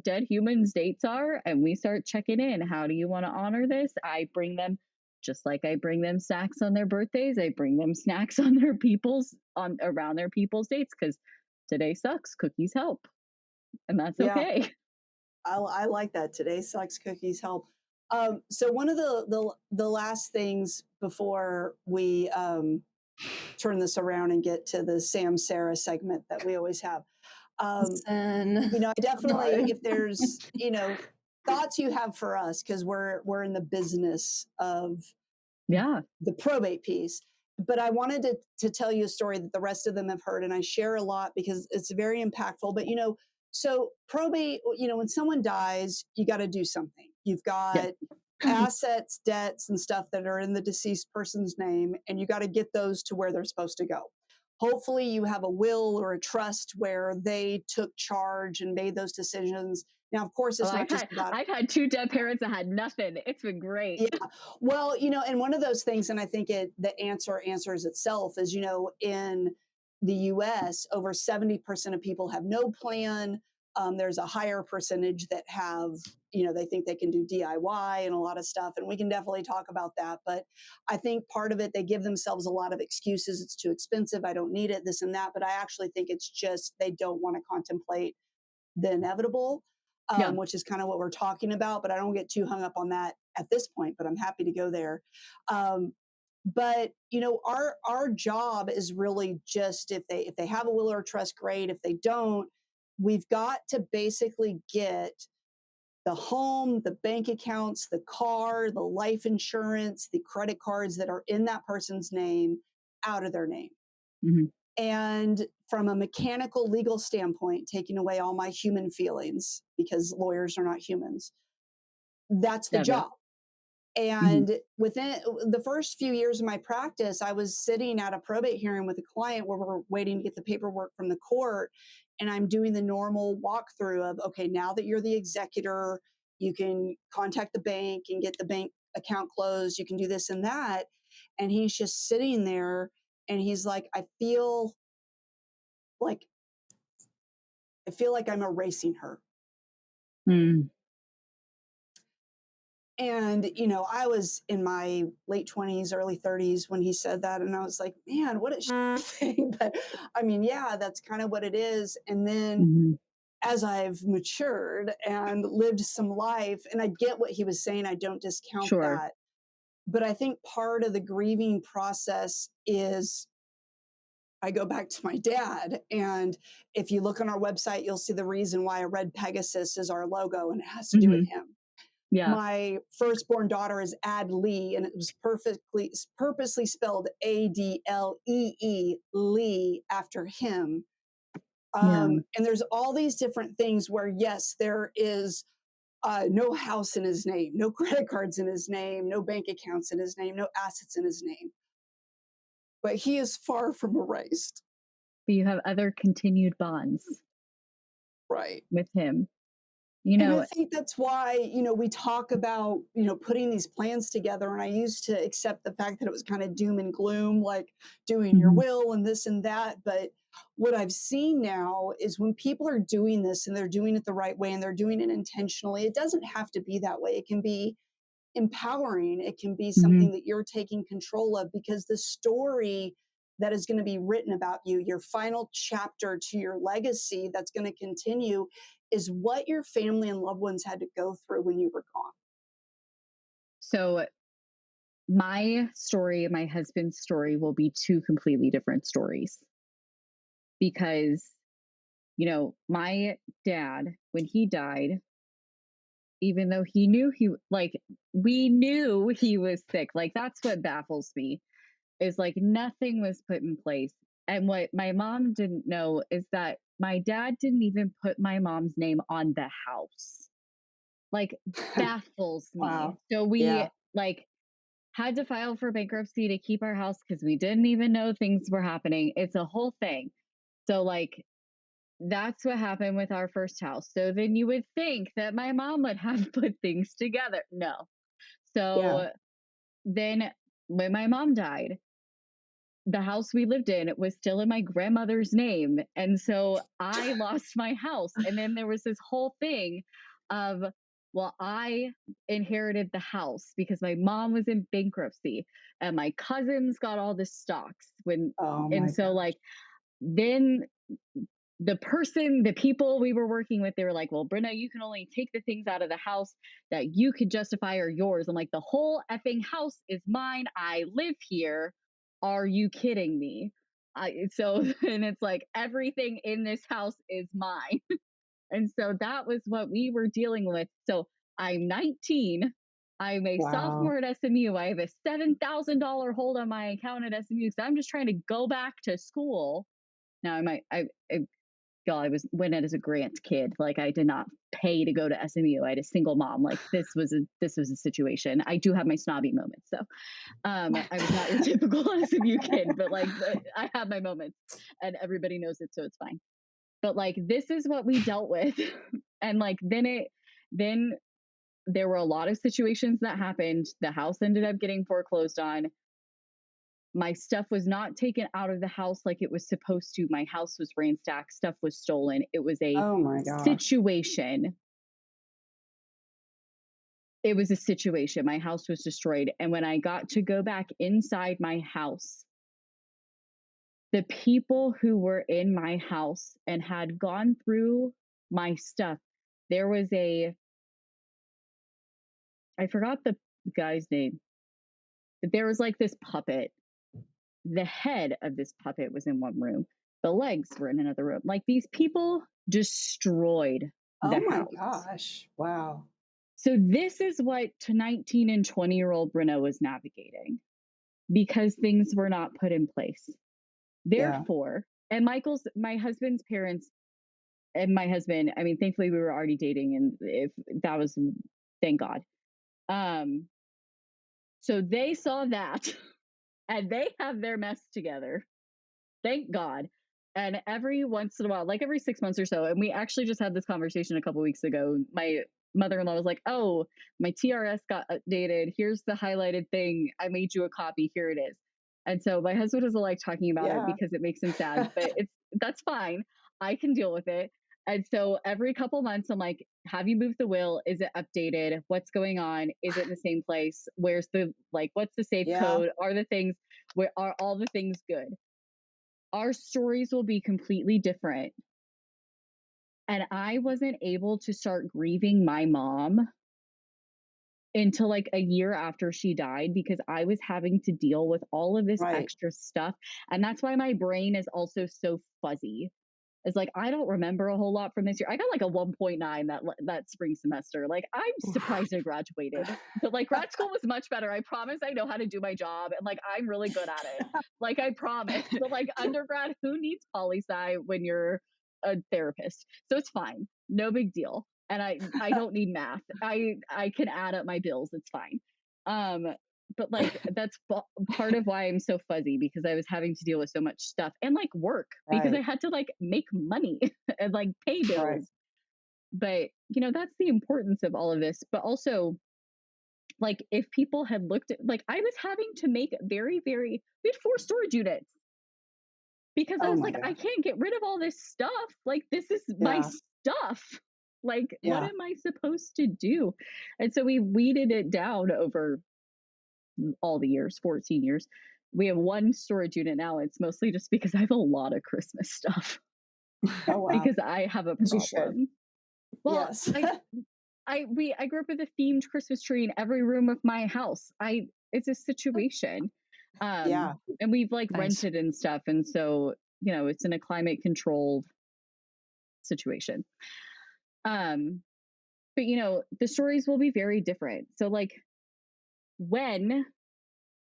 dead humans dates are, and we start checking in. How do you want to honor this? I bring them, just like I bring them snacks on their birthdays, I bring them snacks on around their people's dates, because today sucks, cookies help. And that's okay. I like that. Today sucks, cookies help. So one of the last things before we turn this around and get to the Sam Sara segment that we always have. I definitely, if there's, thoughts you have for us, because we're in the business of the probate piece. But I wanted to tell you a story that the rest of them have heard, and I share a lot because it's very impactful. But so probate, when someone dies, you got to do something. You've got assets, debts, and stuff that are in the deceased person's name, and you got to get those to where they're supposed to go. Hopefully you have a will or a trust where they took charge and made those decisions. Now, of course, it's not just about... I've had 2 dead parents that had nothing. It's been great. Yeah. Well, and one of those things, and I think the answer answers itself, is, in the US, over 70% of people have no plan. There's a higher percentage that have, they think they can do DIY and a lot of stuff. And we can definitely talk about that. But I think part of it, they give themselves a lot of excuses. It's too expensive. I don't need it, this and that. But I actually think it's just they don't want to contemplate the inevitable, which is kind of what we're talking about. But I don't get too hung up on that at this point, but I'm happy to go there. But our job is really just, if they have a will or a trust, great. If they don't, we've got to basically get the home, the bank accounts, the car, the life insurance, the credit cards that are in that person's name out of their name. Mm-hmm. And from a mechanical legal standpoint, taking away all my human feelings, because lawyers are not humans, that's the job. Mhm. And within the first few years of my practice, I was sitting at a probate hearing with a client where we're waiting to get the paperwork from the court. And I'm doing the normal walkthrough of, okay, now that you're the executor, you can contact the bank and get the bank account closed. You can do this and that. And he's just sitting there and he's like, like, I feel like I'm erasing her. Mm. And, I was in my late 20s, early 30s when he said that. And I was like, man, what a thing. But I mean, yeah, that's kind of what it is. And then Mhm. as I've matured and lived some life, and I get what he was saying, I don't discount Sure. that. But I think part of the grieving process is I go back to my dad. And if you look on our website, you'll see the reason why a red Pegasus is our logo, and it has to do with Mhm. him. Yeah. My firstborn daughter is Adlee, and it was purposely spelled Adlee, Lee, after him. Yeah. And there's all these different things where, yes, there is no house in his name, no credit cards in his name, no bank accounts in his name, no assets in his name. But he is far from erased. But you have other continued bonds Right. with him. And I think that's why, we talk about, putting these plans together. And I used to accept the fact that it was kind of doom and gloom, like doing your Mhm. will and this and that. But what I've seen now is when people are doing this and they're doing it the right way and they're doing it intentionally, it doesn't have to be that way. It can be empowering. It can be Mhm. something that you're taking control of, because the story that is going to be written about you, your final chapter to your legacy that's going to continue, is what your family and loved ones had to go through when you were gone. So my story and my husband's story will be two completely different stories because, my dad, when he died, even though he knew we knew he was sick. Like, that's what baffles me is like nothing was put in place. And what my mom didn't know is that my dad didn't even put my mom's name on the house. Like, baffles me. Wow. So we Yeah. had to file for bankruptcy to keep our house because we didn't even know things were happening. It's a whole thing. So that's what happened with our first house. So then you would think that my mom would have put things together. No. Yeah. So then when my mom died, the house we lived in was still in my grandmother's name. And so I lost my house. And then there was this whole thing of, well, I inherited the house because my mom was in bankruptcy and my cousins got all the stocks Oh and my so God. then the people we were working with, they were like, well, Bryna, you can only take the things out of the house that you could justify are yours. I'm like, the whole effing house is mine. I live here. Are you kidding me? And it's like, everything in this house is mine. And so that was what we were dealing with. So I'm 19. I'm a Wow. sophomore at SMU. I have a $7,000 hold on my account at SMU. So I'm just trying to go back to school. Now I went in as a grant kid. Like, I did not pay to go to SMU. I had a single mom. Like, this was a situation. I do have my snobby moments. So I was not your typical SMU kid, but I have my moments and everybody knows it. So it's fine. But this is what we dealt with. And then there were a lot of situations that happened. The house ended up getting foreclosed on. My stuff was not taken out of the house like it was supposed to. My house was ransacked. Stuff was stolen. It was a Oh my gosh. situation. It was a situation. My house was destroyed. And when I got to go back inside my house, the people who were in my house and had gone through my stuff, there was I forgot the guy's name, but there was this puppet. The head of this puppet was in one room. The legs were in another room. These people destroyed the Oh my house. gosh. Wow. So this is what 19 and 20-year-old Bryna was navigating because things were not put in place. Yeah. Therefore, and my husband's parents and my husband, I mean, thankfully we were already dating, and if that was, thank God. So they saw that and they have their mess together. Thank God. And every once in a while, like every 6 months or so, and we actually just had this conversation a couple weeks ago. My mother-in-law was like, "Oh, my TRS got updated. Here's the highlighted thing. I made you a copy. Here it is." And so my husband doesn't like talking about it because it makes him sad, but that's fine. I can deal with it. And so every couple months, I'm like, "Have you moved the will? Is it updated? What's going on? Is it in the same place? Where's the what's the safe code? Are all the things good?" Our stories will be completely different. And I wasn't able to start grieving my mom until like a year after she died because I was having to deal with all of this extra stuff. And that's why my brain is also so fuzzy. It's like, I don't remember a whole lot from this year. I got like a 1.9 that spring semester. Like, I'm surprised I graduated. But like grad school was much better. I promise I know how to do my job. And like, I'm really good at it. Like, I promise. But like undergrad, who needs poli-sci when you're a therapist? So it's fine. No big deal. And I don't need math. I can add up my bills. It's fine. But like that's part of why I'm so fuzzy, because I was having to deal with so much stuff and like work because I had to like make money and like pay bills. But you know, that's the importance of all of this. But also, like, if people had looked at, like, I was having to make we had 4 storage units because I was like, I can't get rid of all this stuff. Like, this is my stuff. Like, what am I supposed to do? And so we weeded it down over all the years, 14 years. We have 1 storage unit now. It's mostly just because I have a lot of Christmas stuff. Oh, wow. Because I have a problem. Well, yes. I grew up with a themed Christmas tree in every room of my house. It's a situation. And we've like rented and stuff. And so, you know, it's in a climate controlled situation. But you know, the stories will be very different. So like when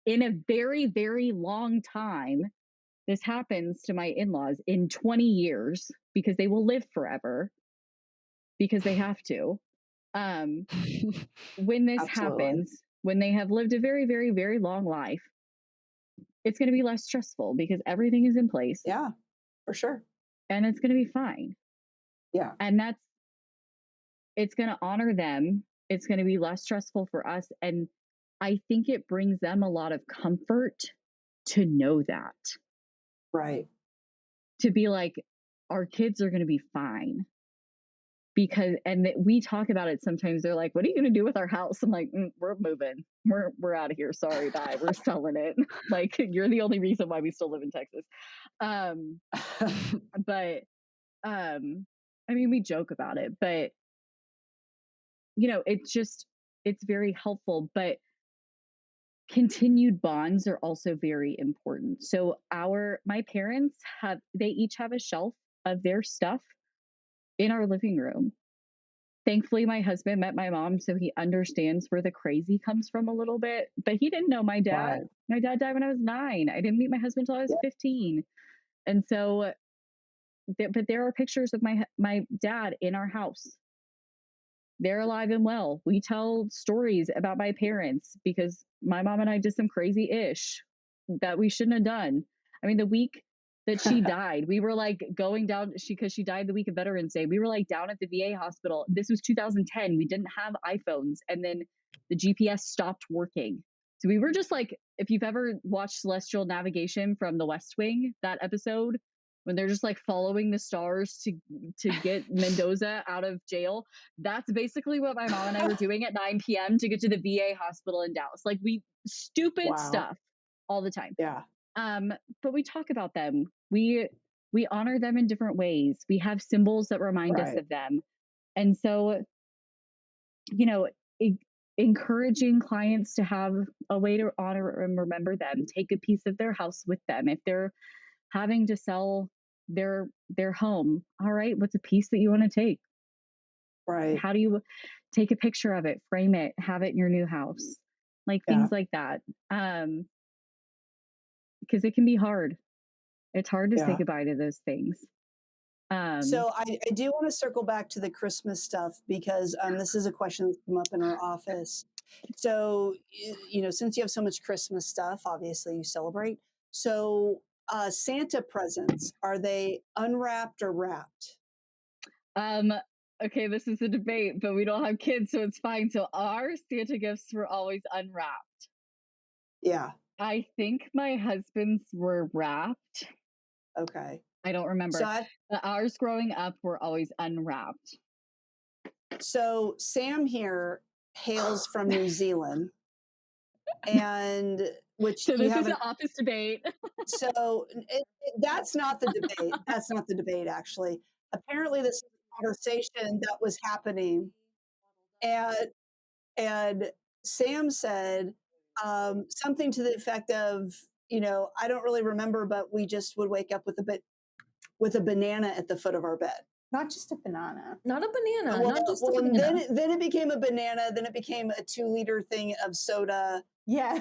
in a very, very long time, this happens to my in-laws in 20 years, because they will live forever because they have to. When this happens, when they have lived a very, very, very long life, it's going to be less stressful because everything is in place. Yeah, for sure. And it's going to be fine. Yeah. And it's going to honor them. It's going to be less stressful for us. And I think it brings them a lot of comfort to know that. Right. To be like, our kids are going to be fine. Because, and we talk about it sometimes. They're like, "What are you going to do with our house?" I'm like, "We're moving. We're out of here. Sorry, bye. We're selling it." Like, you're the only reason why we still live in Texas. But, I mean, we joke about it, but you know, it's very helpful, but continued bonds are also very important. So my parents they each have a shelf of their stuff in our living room. Thankfully, my husband met my mom, so he understands where the crazy comes from a little bit. But he didn't know my dad. Right. My dad died when I was 9. I didn't meet my husband until I was 15. And so, but there are pictures of my dad in our house. They're alive and well. We tell stories about my parents because my mom and I did some crazy-ish that we shouldn't have done. I mean, the week that she died, we were like going down, because she died the week of Veterans Day. We were like down at the VA hospital. This was 2010. We didn't have iPhones. And then the GPS stopped working. So we were just like, if you've ever watched Celestial Navigation from The West Wing, that episode, when they're just like following the stars to get Mendoza out of jail, that's basically what my mom and I were doing at 9 p.m. to get to the VA hospital in Dallas. Like, stupid stuff all the time. Yeah. But we talk about them. We honor them in different ways. We have symbols that remind us of them. And so, you know, encouraging clients to have a way to honor and remember them, take a piece of their house with them. If they're having to sell their home, all right, what's a piece that you want to take? Right. How do you take a picture of it, frame it, have it in your new house? Like things like that. Because it can be hard. It's hard to say goodbye to those things. So I do want to circle back to the Christmas stuff because this is a question that's come up in our office. So, since you have so much Christmas stuff, obviously you celebrate. So, Santa presents, are they unwrapped or wrapped? Um, okay, this is a debate, but we don't have kids, so it's fine. So our Santa gifts were always unwrapped. Yeah. I think my husband's were wrapped. Okay. I don't remember. So, But ours growing up were always unwrapped. so Sam here hails from New Zealand, and which So you this is haven't. the office debate. So that's not the debate. That's not the debate, actually. Apparently, this is a conversation that was happening, and and Sam said something to the effect of, I don't really remember, but we just would wake up with a banana at the foot of our bed. Not just a banana. Not a banana. Well, not just well, a and banana. then it became a banana. Then it became a 2-liter thing of soda. Yeah.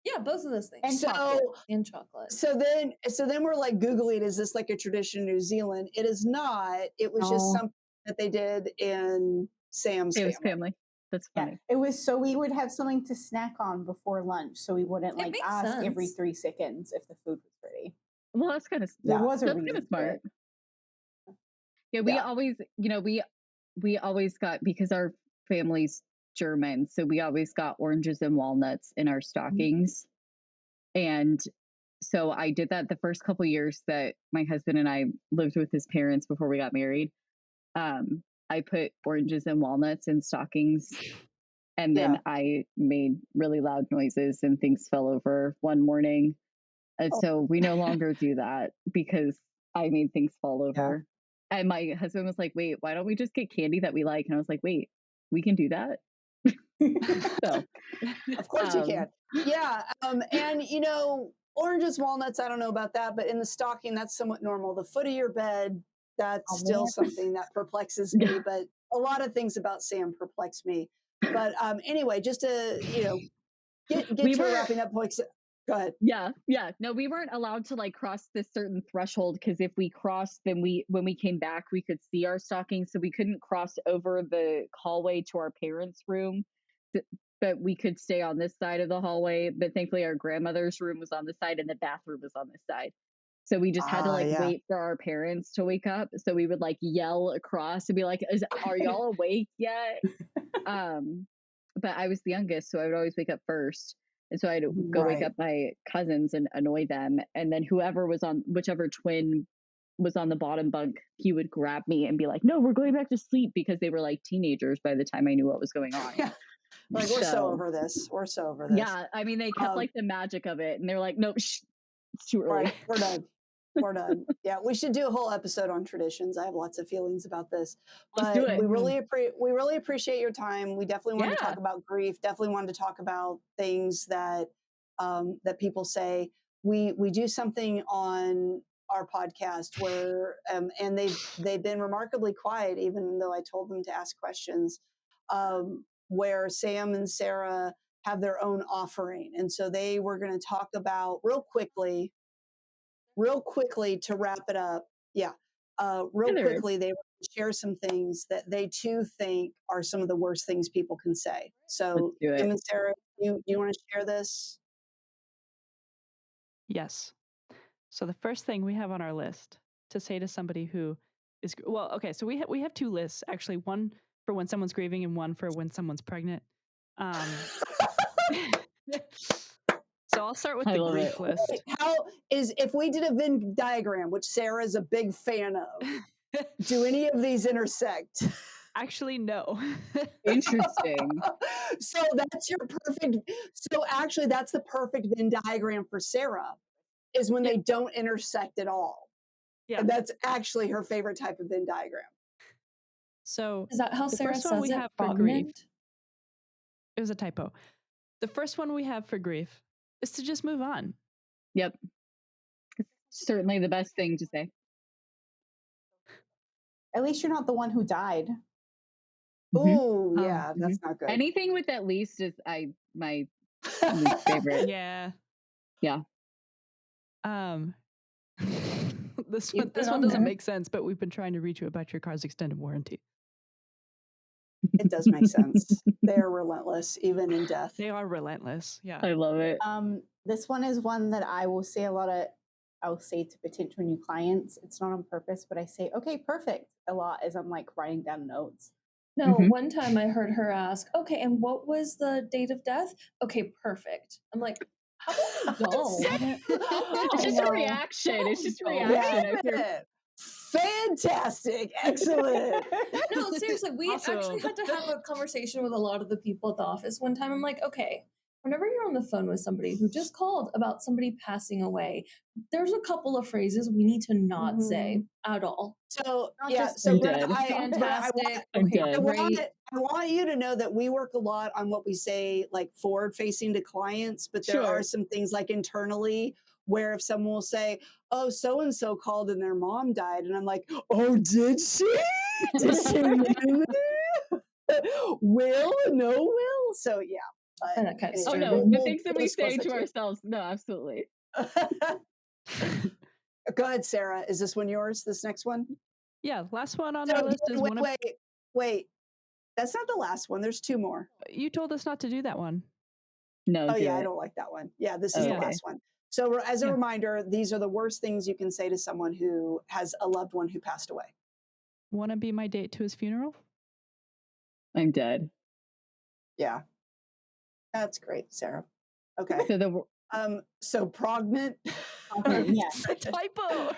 Yeah, both of those things. And So chocolate. And chocolate. So then we're like Googling, is this like a tradition in New Zealand? It is not. It was just No. something that they did in Sam's It was family. family. That's Yeah, funny. it was so we would have something to snack on before lunch, so we wouldn't It like makes ask every sense. 3 seconds if the food was ready. Well, that's kind of There Yeah. was a that's kind reason of for smart. it. Yeah, we Yeah. always, we always got, because our family's German, so we always got oranges and walnuts in our stockings. And so I did that the first couple years that my husband and I lived with his parents before we got married. I put oranges and walnuts in stockings, and then Yeah. I made really loud noises and things fell over one morning. And Oh. so we no longer do that because I made things fall over. And my husband was like, wait, why don't we just get candy that we like? And I was like, wait, we can do that? So, Of course you can. Yeah. And oranges, walnuts, I don't know about that, but in the stocking, that's somewhat normal. The foot of your bed, that's Oh, still man. something that perplexes me, but a lot of things about Sam perplex me. But anyway, just to, get We to a were- wrapping up point. Go ahead. Yeah. No, we weren't allowed to like cross this certain threshold, because if we crossed, then when we came back, we could see our stockings. So we couldn't cross over the hallway to our parents' room, but we could stay on this side of the hallway. But thankfully, our grandmother's room was on this side and the bathroom was on this side. So we just had to Yeah. wait for our parents to wake up. So we would like yell across and be like, are y'all awake yet? But I was the youngest, so I would always wake up first. And so I'd go wake Right. up my cousins and annoy them. And then whichever twin was on the bottom bunk, he would grab me and be like, no, we're going back to sleep, because they were like teenagers by the time I knew what was going on. Yeah. Like, we're so over this. We're so over this. Yeah. I mean, they kept like the magic of it. And they're like, no, it's too early. Right. We're done. We're done. Yeah, we should do a whole episode on traditions. I have lots of feelings about this, Let's do but it. we really appreciate your time. We definitely wanted to talk about grief. Definitely wanted to talk about things that that people say. We do something on our podcast where and they've been remarkably quiet, even though I told them to ask questions. Where Sam and Sara have their own offering, and so they were going to talk about real quickly to wrap it up. Yeah. Quickly, they share some things that they too think are some of the worst things people can say. So, do it. Sam and Sara, you want to share this? Yes. So the first thing we have on our list to say to somebody who is, well, okay, so we have 2 lists, actually, one for when someone's grieving and one for when someone's pregnant. So I'll start with the grief list. If we did a Venn diagram, which Sarah is a big fan of, do any of these intersect? Actually, no. Interesting. So that's your perfect. So actually, that's the perfect Venn diagram for Sara, is when they don't intersect at all. Yeah. And that's actually her favorite type of Venn diagram. So Is that how the Sara first says one we it? have for grief. Frogment? It was a typo. The first one we have for grief is to just move on. Yep. It's certainly the best thing to say. At least you're not the one who died. Oh, yeah, that's not good. Anything with at least is my least favorite. Yeah. Yeah. This You one put it on doesn't there. make sense, but we've been trying to reach you about your car's extended warranty. It does make sense. They are relentless, even in death. They are relentless. Yeah. I love it. This one is one that I will say I'll say to potential new clients. It's not on purpose, but I say, okay, perfect a lot as I'm like writing down notes. No, Mhm. one time I heard her ask, okay, and what was the date of death? Okay, perfect. I'm like, how about you don't? It's just No. a reaction. It's just a Don't. reaction. Wait a If you're minute. Fantastic. Excellent. No, seriously, we actually Awesome. had to have a conversation with a lot of the people at the office one time. I'm like, okay, whenever you're on the phone with somebody who just called about somebody passing away, there's a couple of phrases we need to not say at all. So Not yeah, just so I'm Bryna, dead. Fantastic. I'm Okay, dead. great. I want you to know that we work a lot on what we say, like forward facing to clients, but there are Sure. some things like internally where if someone will say, oh, so and so called and their mom died, and I'm like, oh, did she? Did she really? Will? No will? So yeah. But And that kind of Oh anyway, stuff. no, we'll, the we'll, things that we'll we say disclose to that ourselves. No, absolutely. too. Go ahead, Sarah. Is this one yours? This next one? Yeah. Last one on So, our list is wait. That's not the last one. There's two more. You told us not to do that one. No, Oh do yeah, I it. don't like that one. Yeah, this is the Okay. last one. So as a Yeah. reminder, these are the worst things you can say to someone who has a loved one who passed away. Want to be my date to his funeral? I'm dead. Yeah. That's great, Sarah. Okay. So So prognant. Yeah. It's a typo.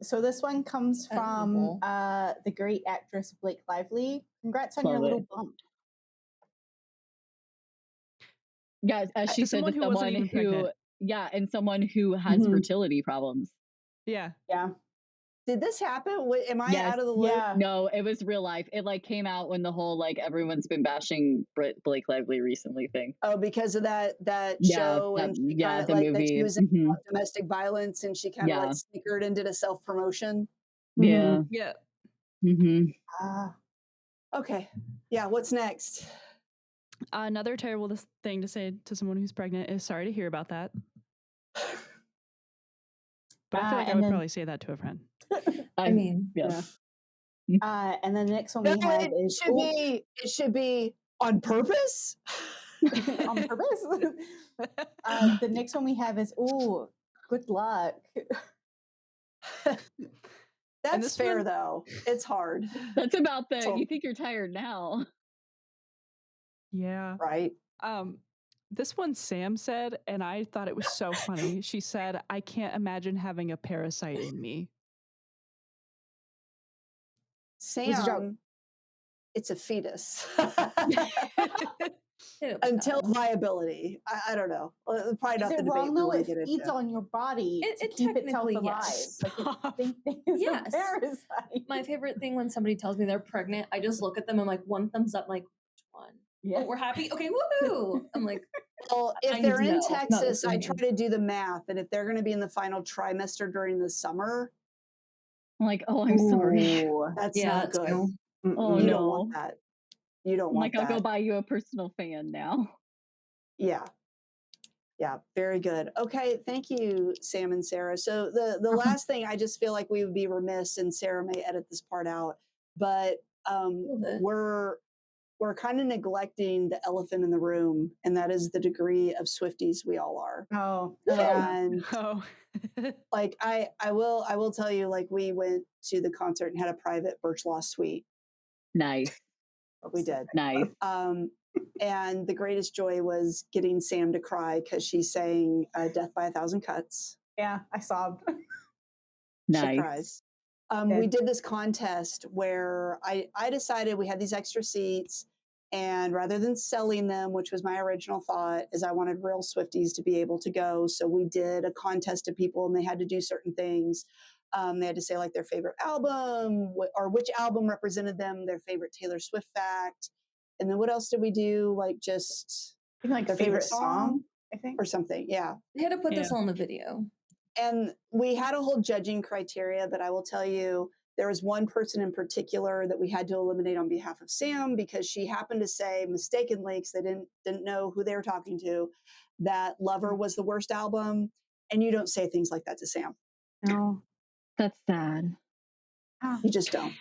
So this one comes from Terrible. the great actress Blake Lively. Congrats on your Love little it. bump. yeah, as she To said, someone to who wasn't someone even who pregnant. and someone who has Mhm. fertility problems. Yeah. Yeah. Did this happen? Am I Yes. out of the loop? Yeah. No, it was real life. It like came out when the whole like everyone's been bashing Blake Lively recently thing. Oh, because of that Yeah, show, and she yeah, kind of the like that she movie. was in Mhm. domestic violence, and she kind of Yeah, like snickered and did a self promotion. yeah. Yeah. hmm Okay. Yeah. What's next? Another terrible thing to say to someone who's pregnant is sorry to hear about that. But I feel like I and would then- probably say that to a friend. I mean, yeah. and then the next one we have is It should be on purpose. on purpose. The next one we have is good luck. That's this fair one- though. It's hard, That's about the. So- You think you're tired now? Yeah. right? This one Sam said, and I thought it was so funny. She said, I can't imagine having a parasite in me. Sam, it's a fetus. Until viability. I don't know. Probably Is not the it debate wrong we though? want It to get feeds into. on your body to It keep itself technically, alive. yes. Like Stop. it is Yes. a parasite. My favorite thing when somebody tells me they're pregnant, I just look at them. I'm like, one thumbs up. I'm like, which one? Yeah. Oh, we're happy. Okay, woohoo! I'm like, Well, I if need they're to in know, not Texas, I listening. try to do the math, and if they're going to be in the final trimester during the summer, I'm like, oh, I'm sorry. Ooh. that's Yeah, not good. too. Oh You no. don't want that. You don't I'm want like, I'll that. go buy you a personal fan now. Yeah. Yeah, very good. Okay, thank you, Sam and Sara. So the last thing, I just feel like we would be remiss, and Sara may edit this part out, but bit. we're kind of neglecting the elephant in the room, and that is the degree of Swifties we all are. Oh, yeah. And Oh. like I will tell you, like we went to the concert and had a private Burch Law suite. Nice. We did. Nice. And the greatest joy was getting Sam to cry because she sang "Death by a Thousand Cuts." Yeah, I sobbed. She Nice. cries. We did this contest where I decided we had these extra seats, and rather than selling them, which was my original thought, is I wanted real Swifties to be able to go. So we did a contest of people, and they had to do certain things. They had to say like their favorite album or which album represented them, their favorite Taylor Swift fact. And then what else did we do? Like just Like their favorite song, I think. or something. Yeah. They had to put this on the video. And we had a whole judging criteria, but I will tell you, there was one person in particular that we had to eliminate on behalf of Sam because she happened to say mistakenly, because they didn't know who they were talking to, that Lover was the worst album. And you don't say things like that to Sam. No. That's sad. You just don't.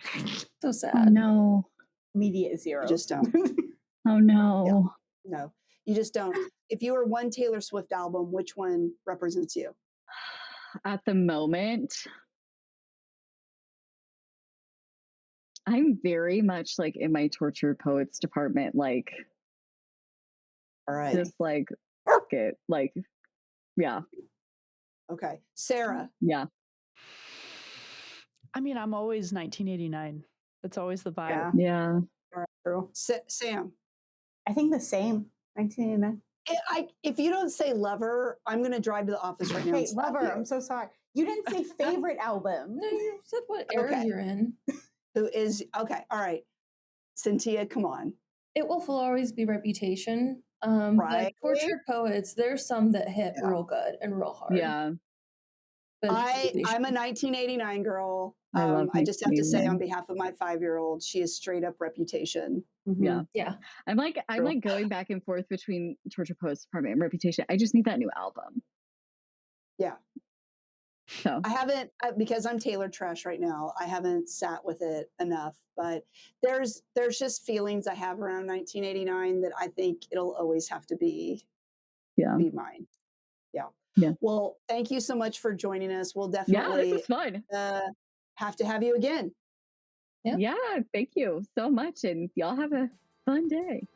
So sad. Oh no. immediate zero. You just don't. Oh no. No, you just don't. If you were one Taylor Swift album, which one represents you? At the moment, I'm very much like in my tortured poets department, like All right. just like it, like yeah, Okay. Sara. yeah. I mean, I'm always 1989. That's always the vibe. Yeah. Yeah. All right, true. Sam. I think the same. 1989. If you don't say Lover, I'm going to drive to the office right now. Okay, and slap Lover. you. I'm so sorry. You didn't say favorite album. No, you said what era Okay. you're in. Who is okay? All right, Cyntia, come on. It will always be Reputation. Right. Like Tortured Poets, there's some that hit Yeah. real good and real hard. Yeah. But I'm a 1989 girl. I love I just have to say 1989. on behalf of my 5-year-old, she is straight up Reputation. Yeah. yeah. I'm like going back and forth between Torture Poets Department and Reputation. I just need that new album. Yeah. So I haven't, because I'm Taylor trash right now. I haven't sat with it enough, but there's just feelings I have around 1989 that I think it'll always have to be mine. Yeah. Yeah. Well, thank you so much for joining us. We'll yeah, definitely this is fun. have to have you again. Yeah. Thank you so much, and y'all have a fun day.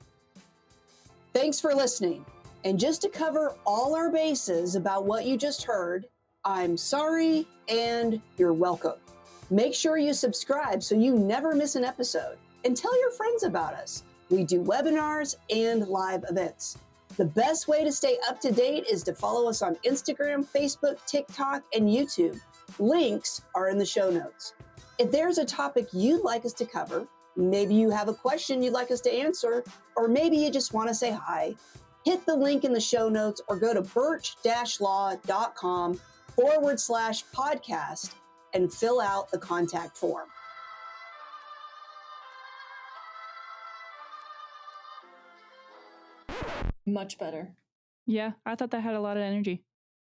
Thanks for listening. And just to cover all our bases about what you just heard, I'm sorry and you're welcome. Make sure you subscribe so you never miss an episode, and tell your friends about us. We do webinars and live events. The best way to stay up to date is to follow us on Instagram, Facebook, TikTok, and YouTube. Links are in the show notes. If there's a topic you'd like us to cover, maybe you have a question you'd like us to answer, or maybe you just want to say hi, hit the link in the show notes or go to burch-law.com/podcast and fill out the contact form. Much better. Yeah, I thought that had a lot of energy.